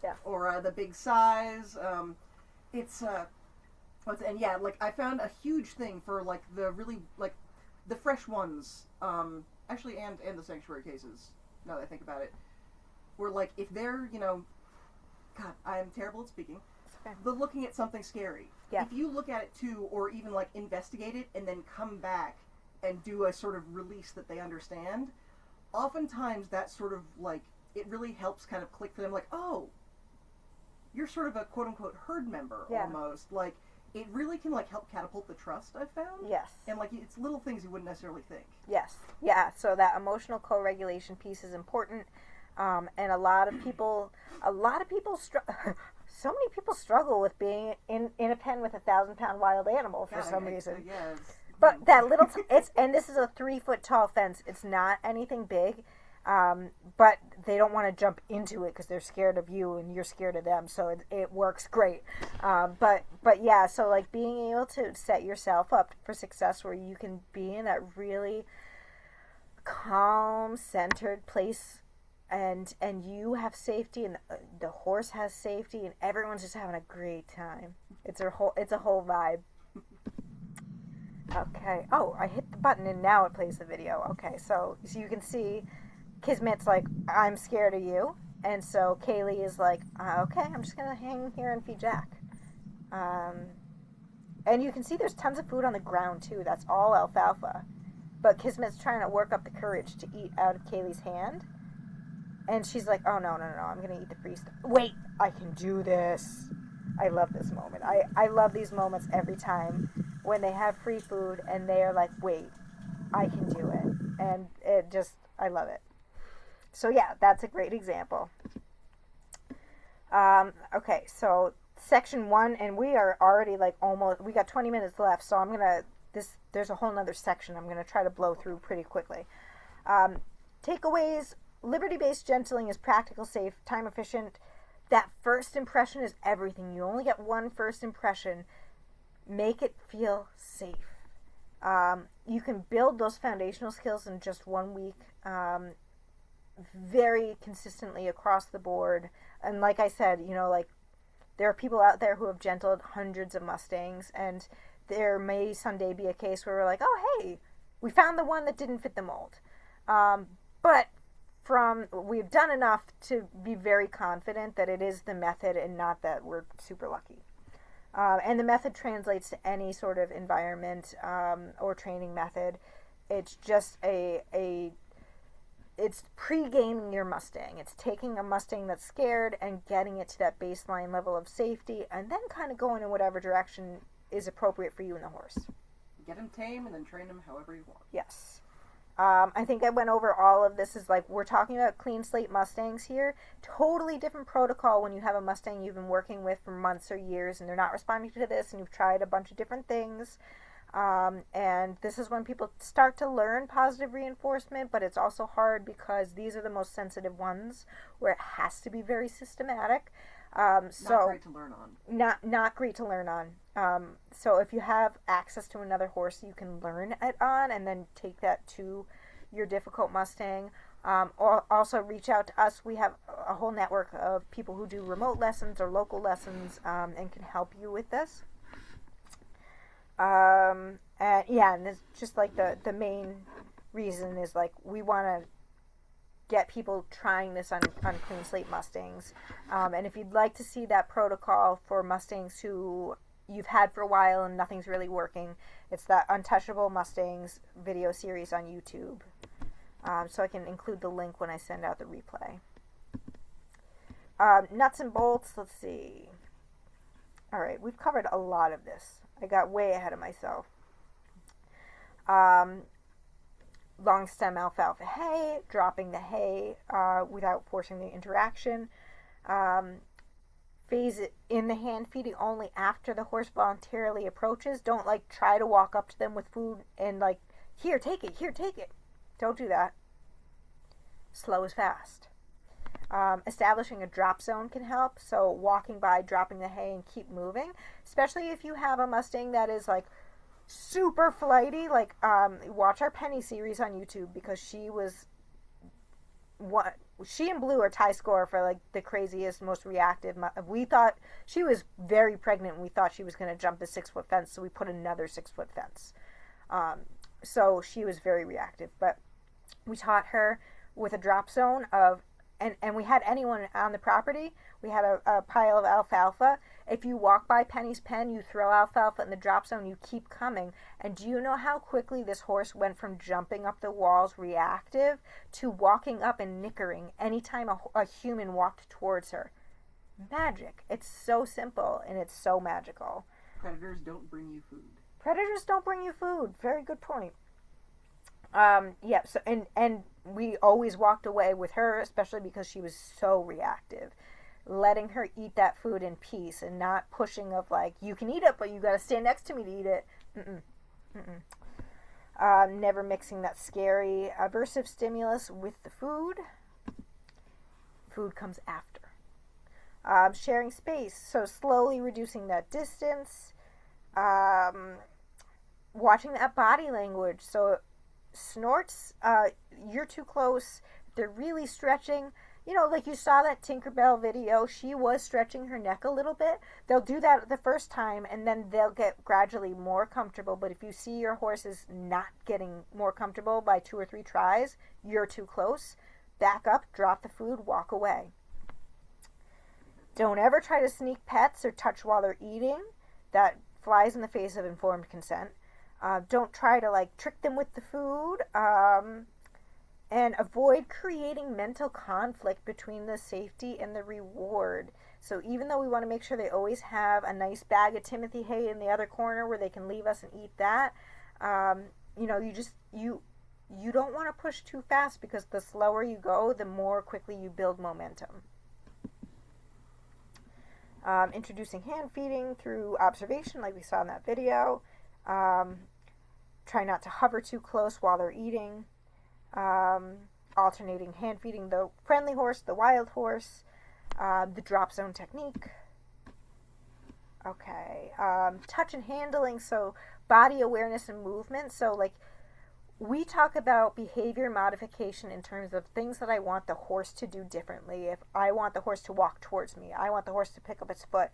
Yeah. Or the big size. And yeah, like, I found a huge thing for, like, the really, like, the fresh ones, actually, and the sanctuary cases, now that I think about it, where, like, if they're, you know, God, I'm terrible at speaking, Okay. but looking at something scary. Yeah. If you look at it, too, or even, like, investigate it, and then come back and do a sort of release that they understand, oftentimes that sort of, like, it really helps kind of click for them, like, oh, you're sort of a quote-unquote herd member, Yeah. almost. Like, it really can, like, help catapult the trust, I've found. Yes. And, like, it's little things you wouldn't necessarily think. Yes. Yeah. So that emotional co-regulation piece is important. And a lot of people so many people struggle with being in a pen with a 1,000-pound wild animal for some reason. Yeah, But that little, and this is a 3-foot tall fence. It's not anything big, but they don't want to jump into it because they're scared of you and you're scared of them. So it works great. But yeah, so like being able to set yourself up for success where you can be in that really calm, centered place, and you have safety, and the horse has safety, and everyone's just having a great time. It's a whole vibe. Okay. Oh, I hit the button and now it plays the video. Okay, so you can see Kismet's like, I'm scared of you. And so Kaylee is like, okay, I'm just going to hang here and feed Jack. And you can see there's tons of food on the ground too. That's all alfalfa. But Kismet's trying to work up the courage to eat out of Kaylee's hand. And she's like, oh, no, I'm going to eat the free stuff. Wait, I can do this. I love this moment. I love these moments every time when they have free food and they are like, wait, I can do it. And it just, I love it. So yeah, that's a great example. Okay, so section 1, and we are already like almost, we got 20 minutes left, so I'm going to, there's a whole nother section I'm going to try to blow through pretty quickly. Takeaways: liberty-based gentling is practical, safe, time efficient. That first impression is everything. You only get one first impression. Make it feel safe. You can build those foundational skills in just 1 week, very consistently across the board. And like I said, you know, like There are people out there who have gentled hundreds of Mustangs, and there may someday be a case where we're like, oh, hey, we found the one that didn't fit the mold. But we've done enough to be very confident that it is the method and not that we're super lucky. And the method translates to any sort of environment or training method. It's just it's pre-gaming your Mustang. It's taking a Mustang that's scared and getting it to that baseline level of safety, and then kind of going in whatever direction is appropriate for you and the horse. Get him tame and then train him however you want. Yes. I think I went over all of this. Is like, we're talking about clean slate Mustangs here. Totally different protocol when you have a Mustang you've been working with for months or years and they're not responding to this and you've tried a bunch of different things. And this is when people start to learn positive reinforcement, but it's also hard because these are the most sensitive ones where it has to be very systematic. Not great to learn on. Not great to learn on. So if you have access to another horse you can learn it on and then take that to your difficult Mustang. Or also reach out to us. We have a whole network of people who do remote lessons or local lessons and can help you with this. And it's just like the main reason is like we want to get people trying this on clean slate Mustangs. And if you'd like to see that protocol for Mustangs who you've had for a while and nothing's really working, it's that Untouchable Mustangs video series on YouTube. So I can include the link when I send out the replay. Nuts and bolts, let's see. All right, we've covered a lot of this. I got way ahead of myself. Long stem alfalfa hay, dropping the hay without forcing the interaction. Phase it in the hand feeding only after the horse voluntarily approaches. Don't like try to walk up to them with food and like, here, take it. Don't do that. Slow is fast. Establishing a drop zone can help. So walking by, dropping the hay, and keep moving. Especially if you have a Mustang that is like super flighty. Like watch our Penny series on YouTube because she and Blue are tie score for like the craziest, most reactive. We thought she was very pregnant and we thought she was going to jump the 6-foot fence, so we put another 6-foot fence. So she was very reactive, but we taught her with a drop zone of, and we had anyone on the property. We had a pile of alfalfa. If you walk by Penny's pen, you throw alfalfa in the drop zone, you keep coming. And do you know how quickly this horse went from jumping up the walls reactive to walking up and nickering anytime a human walked towards her? Magic. It's so simple and it's so magical. Predators don't bring you food. Predators don't bring you food. Very good point. So and we always walked away with her, especially because she was so reactive. Letting her eat that food in peace and not pushing of like, you can eat it, but you got to stand next to me to eat it. Never mixing that scary aversive stimulus with the food. Food comes after. Sharing space, so slowly reducing that distance. Watching that body language, so snorts, you're too close, they're really stretching. You know, like you saw that Tinkerbell video, she was stretching her neck a little bit. They'll do that the first time and then they'll get gradually more comfortable. But if you see your horse is not getting more comfortable by 2 or 3 tries, you're too close. Back up, drop the food, walk away. Don't ever try to sneak pets or touch while they're eating. That flies in the face of informed consent. Don't try to like trick them with the food. And avoid creating mental conflict between the safety and the reward. So even though we want to make sure they always have a nice bag of Timothy hay in the other corner where they can leave us and eat that, you don't want to push too fast because the slower you go, the more quickly you build momentum. Introducing hand feeding through observation like we saw in that video. Try not to hover too close while they're eating. Alternating hand feeding the friendly horse, the wild horse, the drop zone technique. Okay, touch and handling, so body awareness and movement. So like we talk about behavior modification in terms of things that I want the horse to do differently. If I want the horse to walk towards me, I want the horse to pick up its foot.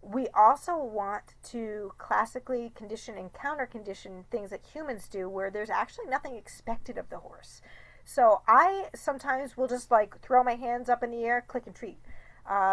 We also want to classically condition and counter condition things that humans do where there's actually nothing expected of the horse. So I sometimes will just like throw my hands up in the air, click and treat.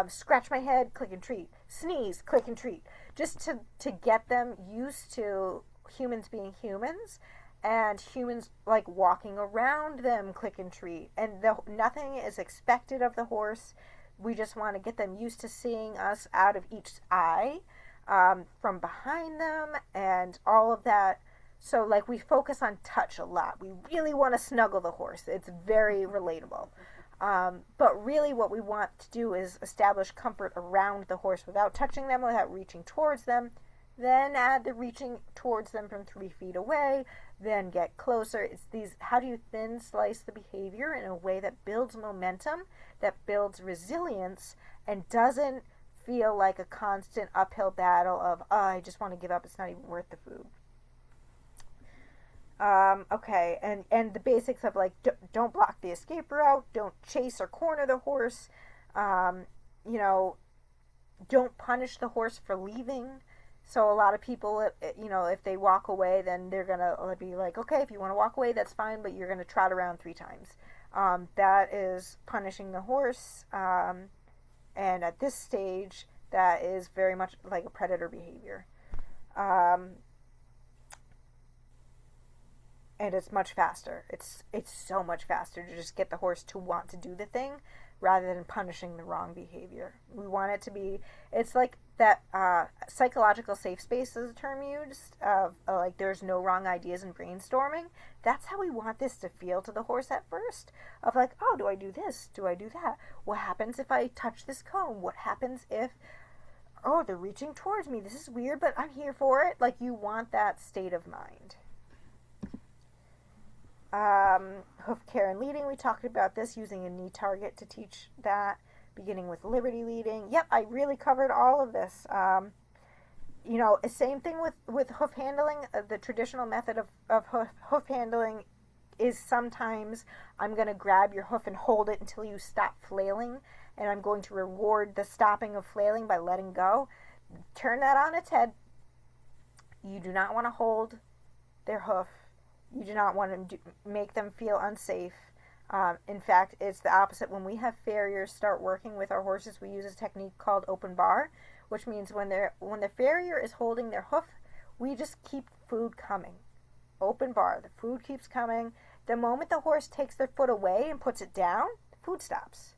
Scratch my head, click and treat. Sneeze, click and treat. Just to get them used to humans being humans and humans like walking around them, click and treat. And nothing is expected of the horse. We just want to get them used to seeing us out of each eye, from behind them, and all of that. So, like, we focus on touch a lot. We really want to snuggle the horse. It's very relatable. But really what we want to do is establish comfort around the horse without touching them, without reaching towards them. Then add the reaching towards them from 3 feet away. Then get closer. It's these, how do you thin slice the behavior in a way that builds momentum, that builds resilience, and doesn't feel like a constant uphill battle of, oh, I just want to give up, it's not even worth the food. Okay, and the basics of like, don't block the escape route, don't chase or corner the horse, don't punish the horse for leaving. So a lot of people, if they walk away, then they're going to be like, okay, if you want to walk away, that's fine, but you're going to trot around 3 times. That is punishing the horse. And at this stage, that is very much like a predator behavior. And it's much faster. It's so much faster to just get the horse to want to do the thing rather than punishing the wrong behavior. We want it to be, it's like that psychological safe space is a term used, like there's no wrong ideas in brainstorming. That's how we want this to feel to the horse at first. Of like, oh, do I do this? Do I do that? What happens if I touch this cone? What happens if, oh, they're reaching towards me. This is weird, but I'm here for it. Like, you want that state of mind. Hoof care and leading, we talked about this, using a knee target to teach that, beginning with liberty leading. Yep, I really covered all of this. Same thing with hoof handling. The traditional method of hoof handling is sometimes I'm going to grab your hoof and hold it until you stop flailing, and I'm going to reward the stopping of flailing by letting go. Turn that on its head. You do not want to hold their hoof. You do not want to make them feel unsafe. In fact, it's the opposite. When we have farriers start working with our horses, we use a technique called open bar, which means when the farrier is holding their hoof, we just keep food coming. Open bar. The food keeps coming. The moment the horse takes their foot away and puts it down, the food stops.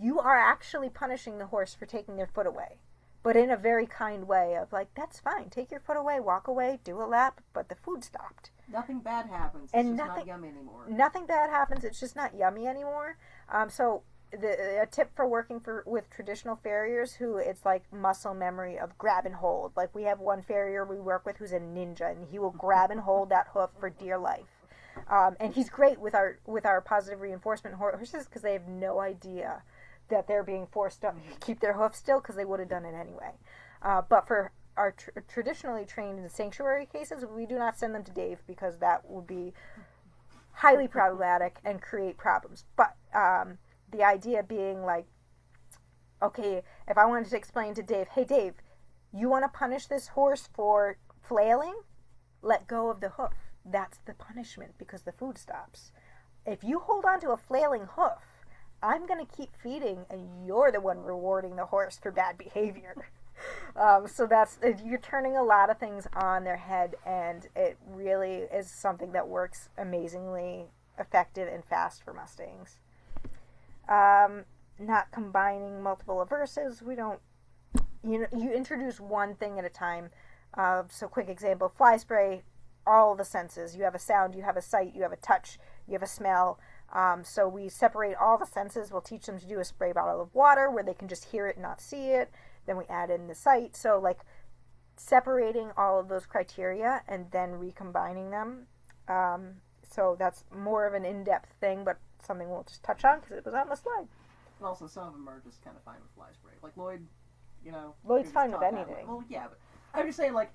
You are actually punishing the horse for taking their foot away, but in a very kind way of like, that's fine. Take your foot away, walk away, do a lap, but the food stopped. Nothing bad happens. It's just not yummy anymore. Nothing bad happens. It's just not yummy anymore. So a tip for working with traditional farriers who it's like muscle memory of grab and hold. Like, we have one farrier we work with who's a ninja, and he will grab and hold that hoof for dear life. And he's great with our positive reinforcement horses because they have no idea that they're being forced to keep their hoof still because they would have done it anyway. But for our traditionally trained in sanctuary cases, we do not send them to Dave because that would be highly problematic and create problems. But the idea being like, okay, if I wanted to explain to Dave, hey Dave, you want to punish this horse for flailing? Let go of the hoof. That's the punishment because the food stops. If you hold on to a flailing hoof, I'm going to keep feeding and you're the one rewarding the horse for bad behavior. So you're turning a lot of things on their head, and it really is something that works amazingly effective and fast for Mustangs. Not combining multiple aversives. We don't, you introduce one thing at a time. So quick example, fly spray, all the senses. You have a sound, you have a sight, you have a touch, you have a smell. So we separate all the senses. We'll teach them to do a spray bottle of water where they can just hear it and not see it. Then we add in the sight. So like separating all of those criteria and then recombining them. So that's more of an in-depth thing, but something we'll just touch on because it was on the slide. And also some of them are just kind of fine with fly spray. Like Lloyd, Lloyd's fine with anything. Well, yeah, but I'm just saying, like,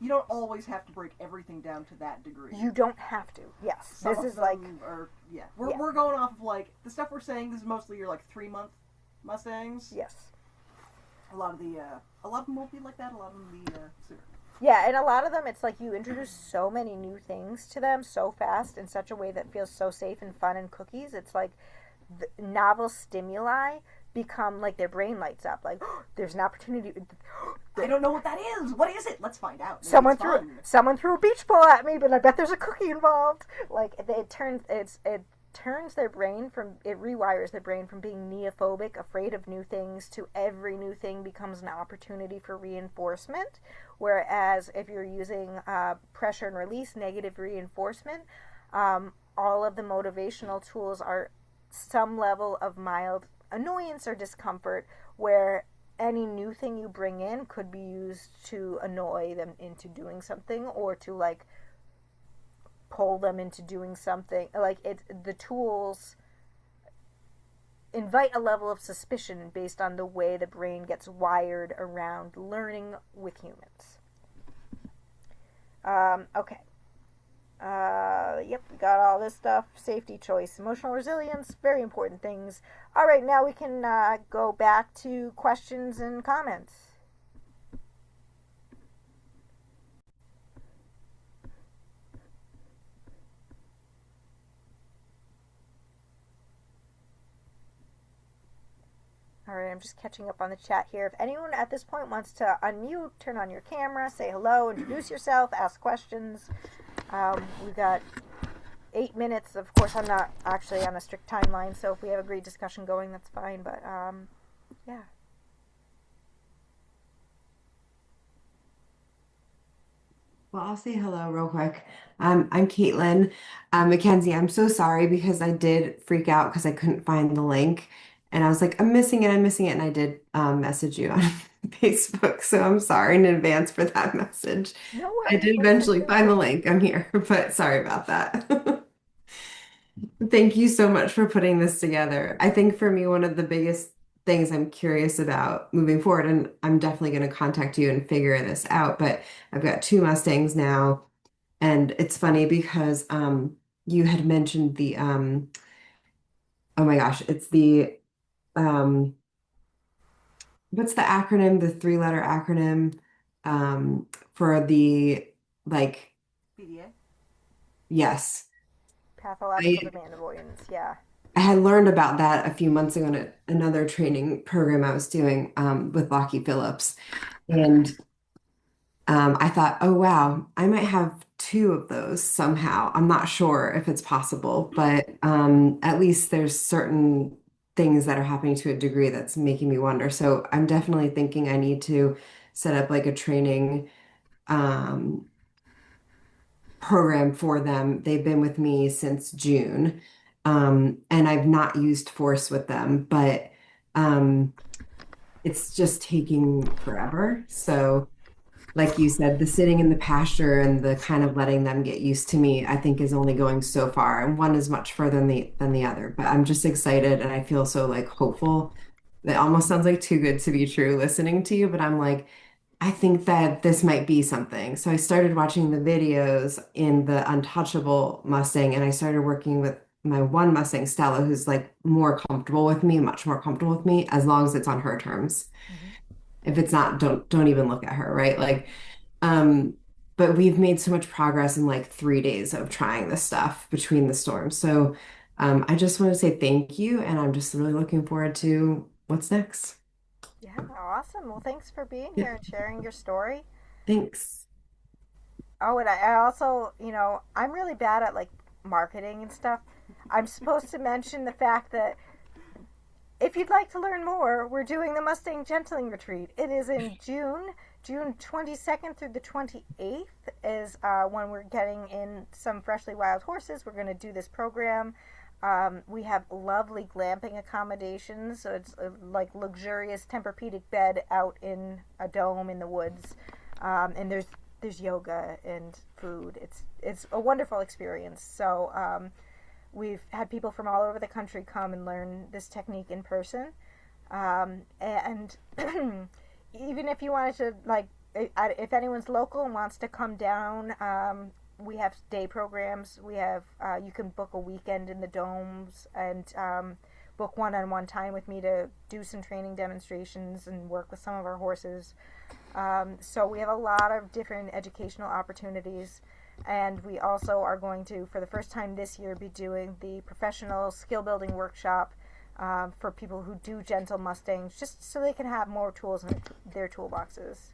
you don't always have to break everything down to that degree. You don't have to. Yes, Some this of is like them are, We're going off of like the stuff we're saying. This is mostly your like 3-month Mustangs. yes. A lot of them won't be like that. A lot of them will be sooner. Yeah, and a lot of them, it's like you introduce so many new things to them so fast in such a way that feels so safe and fun and cookies. It's like the novel stimuli become like their brain lights up. Like, oh, there's an opportunity. I don't know what that is. What is it? Let's find out. Maybe someone threw a beach ball at me, but I bet there's a cookie involved. Like it turns their brain from, it rewires their brain from being neophobic, afraid of new things, to every new thing becomes an opportunity for reinforcement. Whereas if you're using pressure and release, negative reinforcement, all of the motivational tools are some level of mild annoyance or discomfort, where any new thing you bring in could be used to annoy them into doing something, or to like pull them into doing something. Like the tools invite a level of suspicion based on the way the brain gets wired around learning with humans. Okay. Yep, we got all this stuff. Safety, choice, emotional resilience, very important things. All right, now we can go back to questions and comments. All right, I'm just catching up on the chat here. If anyone at this point wants to unmute, turn on your camera, say hello, introduce yourself, ask questions. We've got 8 minutes. Of course, I'm not actually on a strict timeline, so if we have a great discussion going, that's fine. But yeah. Well, I'll say hello real quick. I'm Caitlin. Mackenzie, I'm so sorry because I did freak out because I couldn't find the link. And I was like, I'm missing it, I'm missing it. And I did message you on Facebook. So I'm sorry in advance for that message. No I worries. did eventually find the link. I'm here, but sorry about that. Thank you so much for putting this together. I think for me, one of the biggest things I'm curious about moving forward, and I'm definitely going to contact you and figure this out, but I've got 2 Mustangs now. And it's funny because you had mentioned the oh my gosh, it's the um what's the acronym, the 3-letter acronym for the like PDA? yes. Pathological demand avoidance, yeah. I had learned about that a few months ago in another training program I was doing with Lockie Phillips. And I thought, oh, wow, I might have 2 of those somehow. I'm not sure if it's possible, but at least there's certain things that are happening to a degree that's making me wonder. So I'm definitely thinking I need to set up like a training program for them. They've been with me since June, and I've not used force with them, but it's just taking forever. So like you said, the sitting in the pasture and the kind of letting them get used to me, I think is only going so far. And one is much further than the other. But I'm just excited and I feel so like hopeful. It almost sounds like too good to be true listening to you, but I'm like, I think that this might be something. So I started watching the videos in the untouchable Mustang, and I started working with my one Mustang, Stella, who's like more comfortable with me, much more comfortable with me, as long as it's on her terms. If it's not, don't even look at her, right? Like, but we've made so much progress in like 3 days of trying this stuff between the storms. So I just want to say thank you, and I'm just really looking forward to what's next. Yeah, awesome. Well, thanks for being Yeah. here and sharing your story. Thanks. Oh, and I also, I'm really bad at like marketing and stuff. I'm supposed to mention the fact that if you'd like to learn more, we're doing the Mustang Gentling Retreat. It is in June. June 22nd through the 28th is when we're getting in some freshly wild horses. We're going to do this program. We have lovely glamping accommodations, so it's like luxurious Tempur-Pedic bed out in a dome in the woods, and there's yoga and food. It's a wonderful experience. So we've had people from all over the country come and learn this technique in person, and even if you wanted to like if anyone's local and wants to come down, we have day programs. We have you can book a weekend in the domes and book one-on-one time with me to do some training demonstrations and work with some of our horses. So we have a lot of different educational opportunities. And we also are going to, for the first time this year, be doing the professional skill building workshop for people who do gentle Mustangs, just so they can have more tools in their toolboxes.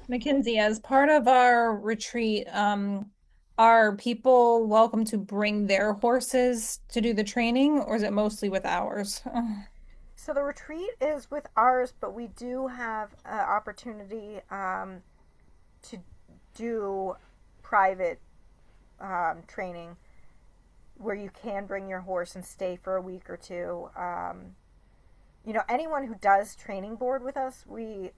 Mackenzie, as part of our retreat, are people welcome to bring their horses to do the training, or is it mostly with ours? So the retreat is with ours, but we do have an opportunity to do private training where you can bring your horse and stay for a week or two. Anyone who does training board with us, we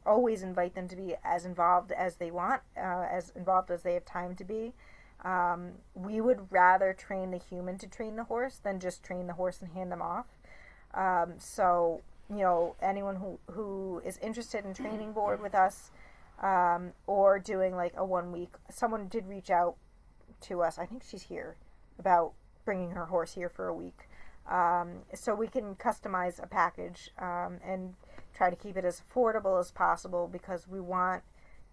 always invite them to be as involved as they want, as involved as they have time to be. We would rather train the human to train the horse than just train the horse and hand them off. So, anyone who is interested in training board with us, or doing like a 1 week, someone did reach out to us, I think she's here, about bringing her horse here for a week. So we can customize a package and try to keep it as affordable as possible, because we want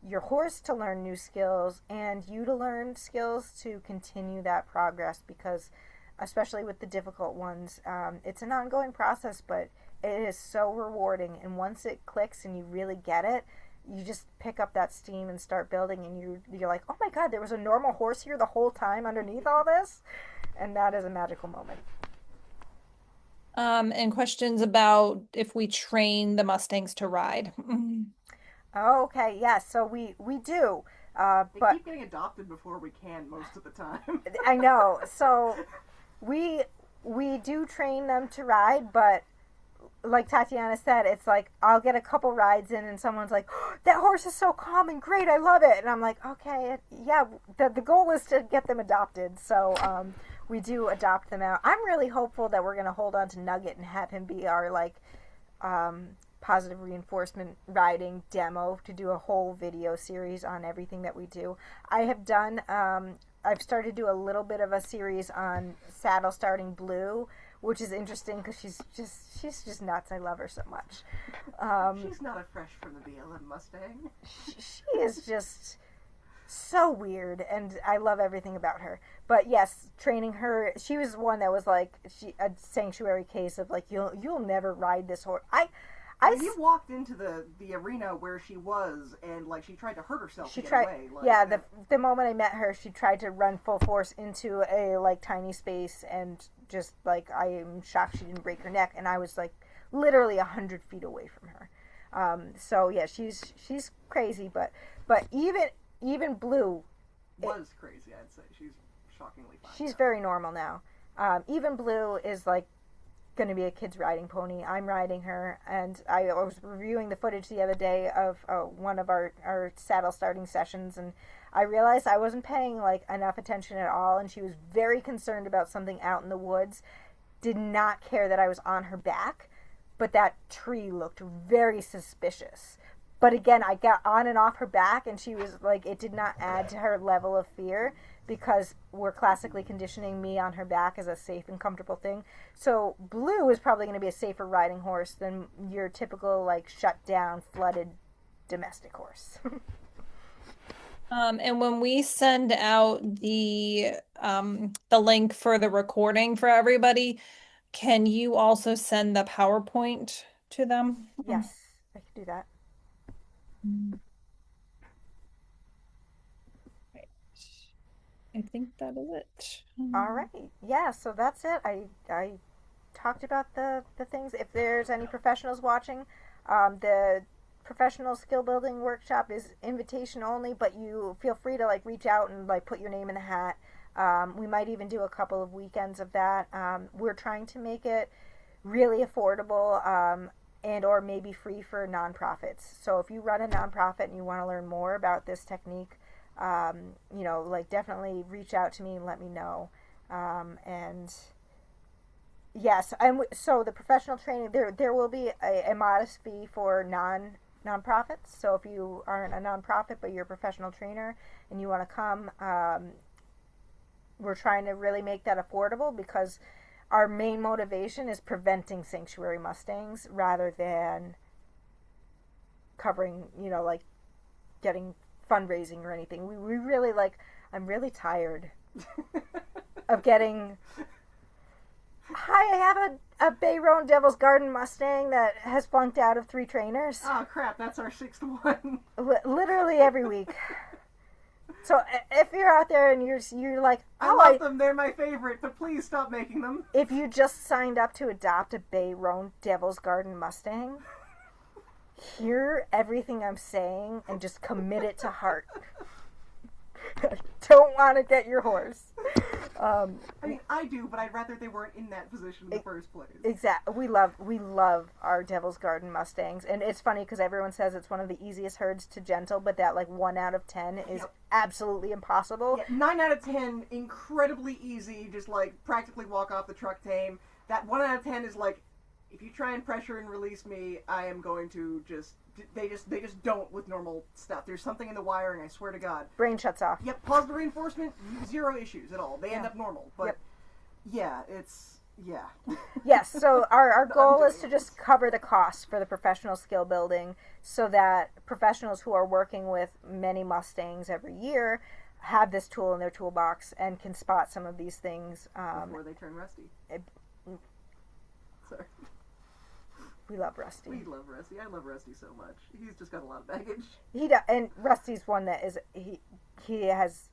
your horse to learn new skills and you to learn skills to continue that progress, because especially with the difficult ones, it's an ongoing process, but it is so rewarding. And once it clicks and you really get it, you just pick up that steam and start building, and you're like, oh my God, there was a normal horse here the whole time underneath all this. And that is a magical moment. And questions about if we train the Mustangs to ride. Okay, yes, so we do. They But keep getting adopted before we can most of the time. I know. So we do train them to ride, but like Tatiana said, it's like I'll get a couple rides in and someone's like, oh, that horse is so calm and great, I love it. And I'm like, okay, yeah, the goal is to get them adopted. So we do adopt them out. I'm really hopeful that we're going to hold on to Nugget and have him be our positive reinforcement riding demo, to do a whole video series on everything that we do. I have done, I've started to do a little bit of a series on saddle starting Blue, which is interesting because she's just nuts. I love her so much. She's not a fresh from the BLM Mustang. She is just so weird, and I love everything about her. But yes, training her, she was one that was like a sanctuary case of like, you'll never ride this horse. You walked into the arena where she was, and like she tried to hurt herself. She to tried, get away. Like, yeah. The moment I met her, she tried to run full force into a like tiny space, and just like, I am shocked she didn't break her neck. And I was like literally 100 feet away from her. So yeah, she's crazy, but even Blue was crazy. I'd say she's shockingly fine. She's very normal now. Even Blue is like going to be a kid's riding pony. I'm riding her, and I was reviewing the footage the other day of one of our saddle starting sessions, and I realized I wasn't paying like enough attention at all, and she was very concerned about something out in the woods. Did not care that I was on her back, but that tree looked very suspicious. But again, I got on and off her back, and she was like, it did not add to her level of fear, because we're classically conditioning me on her back as a safe and comfortable thing. So Blue is probably going to be a safer riding horse than your typical like shut down, flooded domestic horse. And when we send out the link for the recording for everybody, can you also send the PowerPoint to them? Yes, I can do that. Right. I think that is it. All right. Yeah, so that's it. I talked about the things. If there's any professionals watching, the professional skill building workshop is invitation only, but you feel free to like reach out and like put your name in the hat. We might even do a couple of weekends of that. We're trying to make it really affordable, and or maybe free for nonprofits. So if you run a nonprofit and you want to learn more about this technique, like definitely reach out to me and let me know. And Yes, and so the professional training, there will be a modest fee for nonprofits. So if you aren't a nonprofit but you're a professional trainer and you want to come, we're trying to really make that affordable because our main motivation is preventing sanctuary Mustangs rather than covering, like getting fundraising or anything. We really like, I'm really tired of getting, hi, I have a Bayronne Devil's Garden Mustang that has flunked out of 3 trainers. Oh crap, that's our 6th one. Literally every week. So if you're out there and you're like, I oh, love them, they're my favorite, but please stop making them. If you just signed up to adopt a Bayronne Devil's Garden Mustang, hear everything I'm saying and just commit it to heart. Don't want to get your horse. I mean, I do, but I'd rather they weren't in that position in the first place. Exactly. We love our Devil's Garden Mustangs, and it's funny because everyone says it's one of the easiest herds to gentle, but that like 1 out of 10 is absolutely impossible. Yeah, 9 out of 10, incredibly easy, just like practically walk off the truck tame. That 1 out of 10 is like, if you try and pressure and release me, I am going to they just don't with normal stuff. There's something in the wiring, I swear to God. Brain shuts off. Yep, positive reinforcement, 0 issues at all. They end up normal. But yeah, it's Yes, so our goal is to just cover the costs for the professional skill building so that professionals who are working with many Mustangs every year have this tool in their toolbox and can spot some of these things before they turn rusty. Sorry. We love Rusty. We love Rusty. I love Rusty so much. He's just got a lot of baggage. He does, and Rusty's one that is he has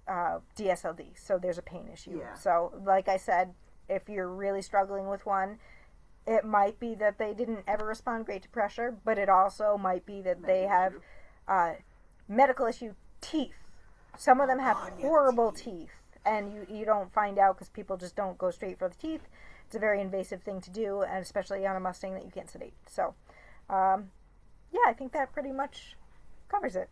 DSLD, so there's a pain issue. Yeah. So, like I said, if you're really struggling with one, it might be that they didn't ever respond great to pressure, but it also might be that they have medical issue teeth. Some of them have horrible teeth, and you don't find out because people just don't go straight for the teeth. It's a very invasive thing to do, and especially on a Mustang that you can't sedate. So, yeah, I think that pretty much covers it.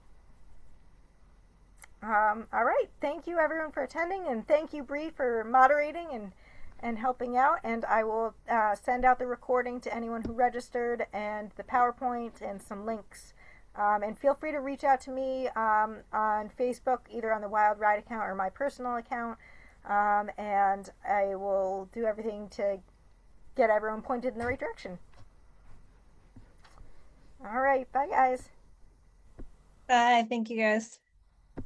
All right. Thank you, everyone, for attending, and thank you, Bree, for moderating and helping out. And I will send out the recording to anyone who registered and the PowerPoint and some links. And feel free to reach out to me on Facebook, either on the Wild Ride account or my personal account. And I will do everything to get everyone pointed in the right direction. All right. Bye, guys. Bye. Thank you, guys.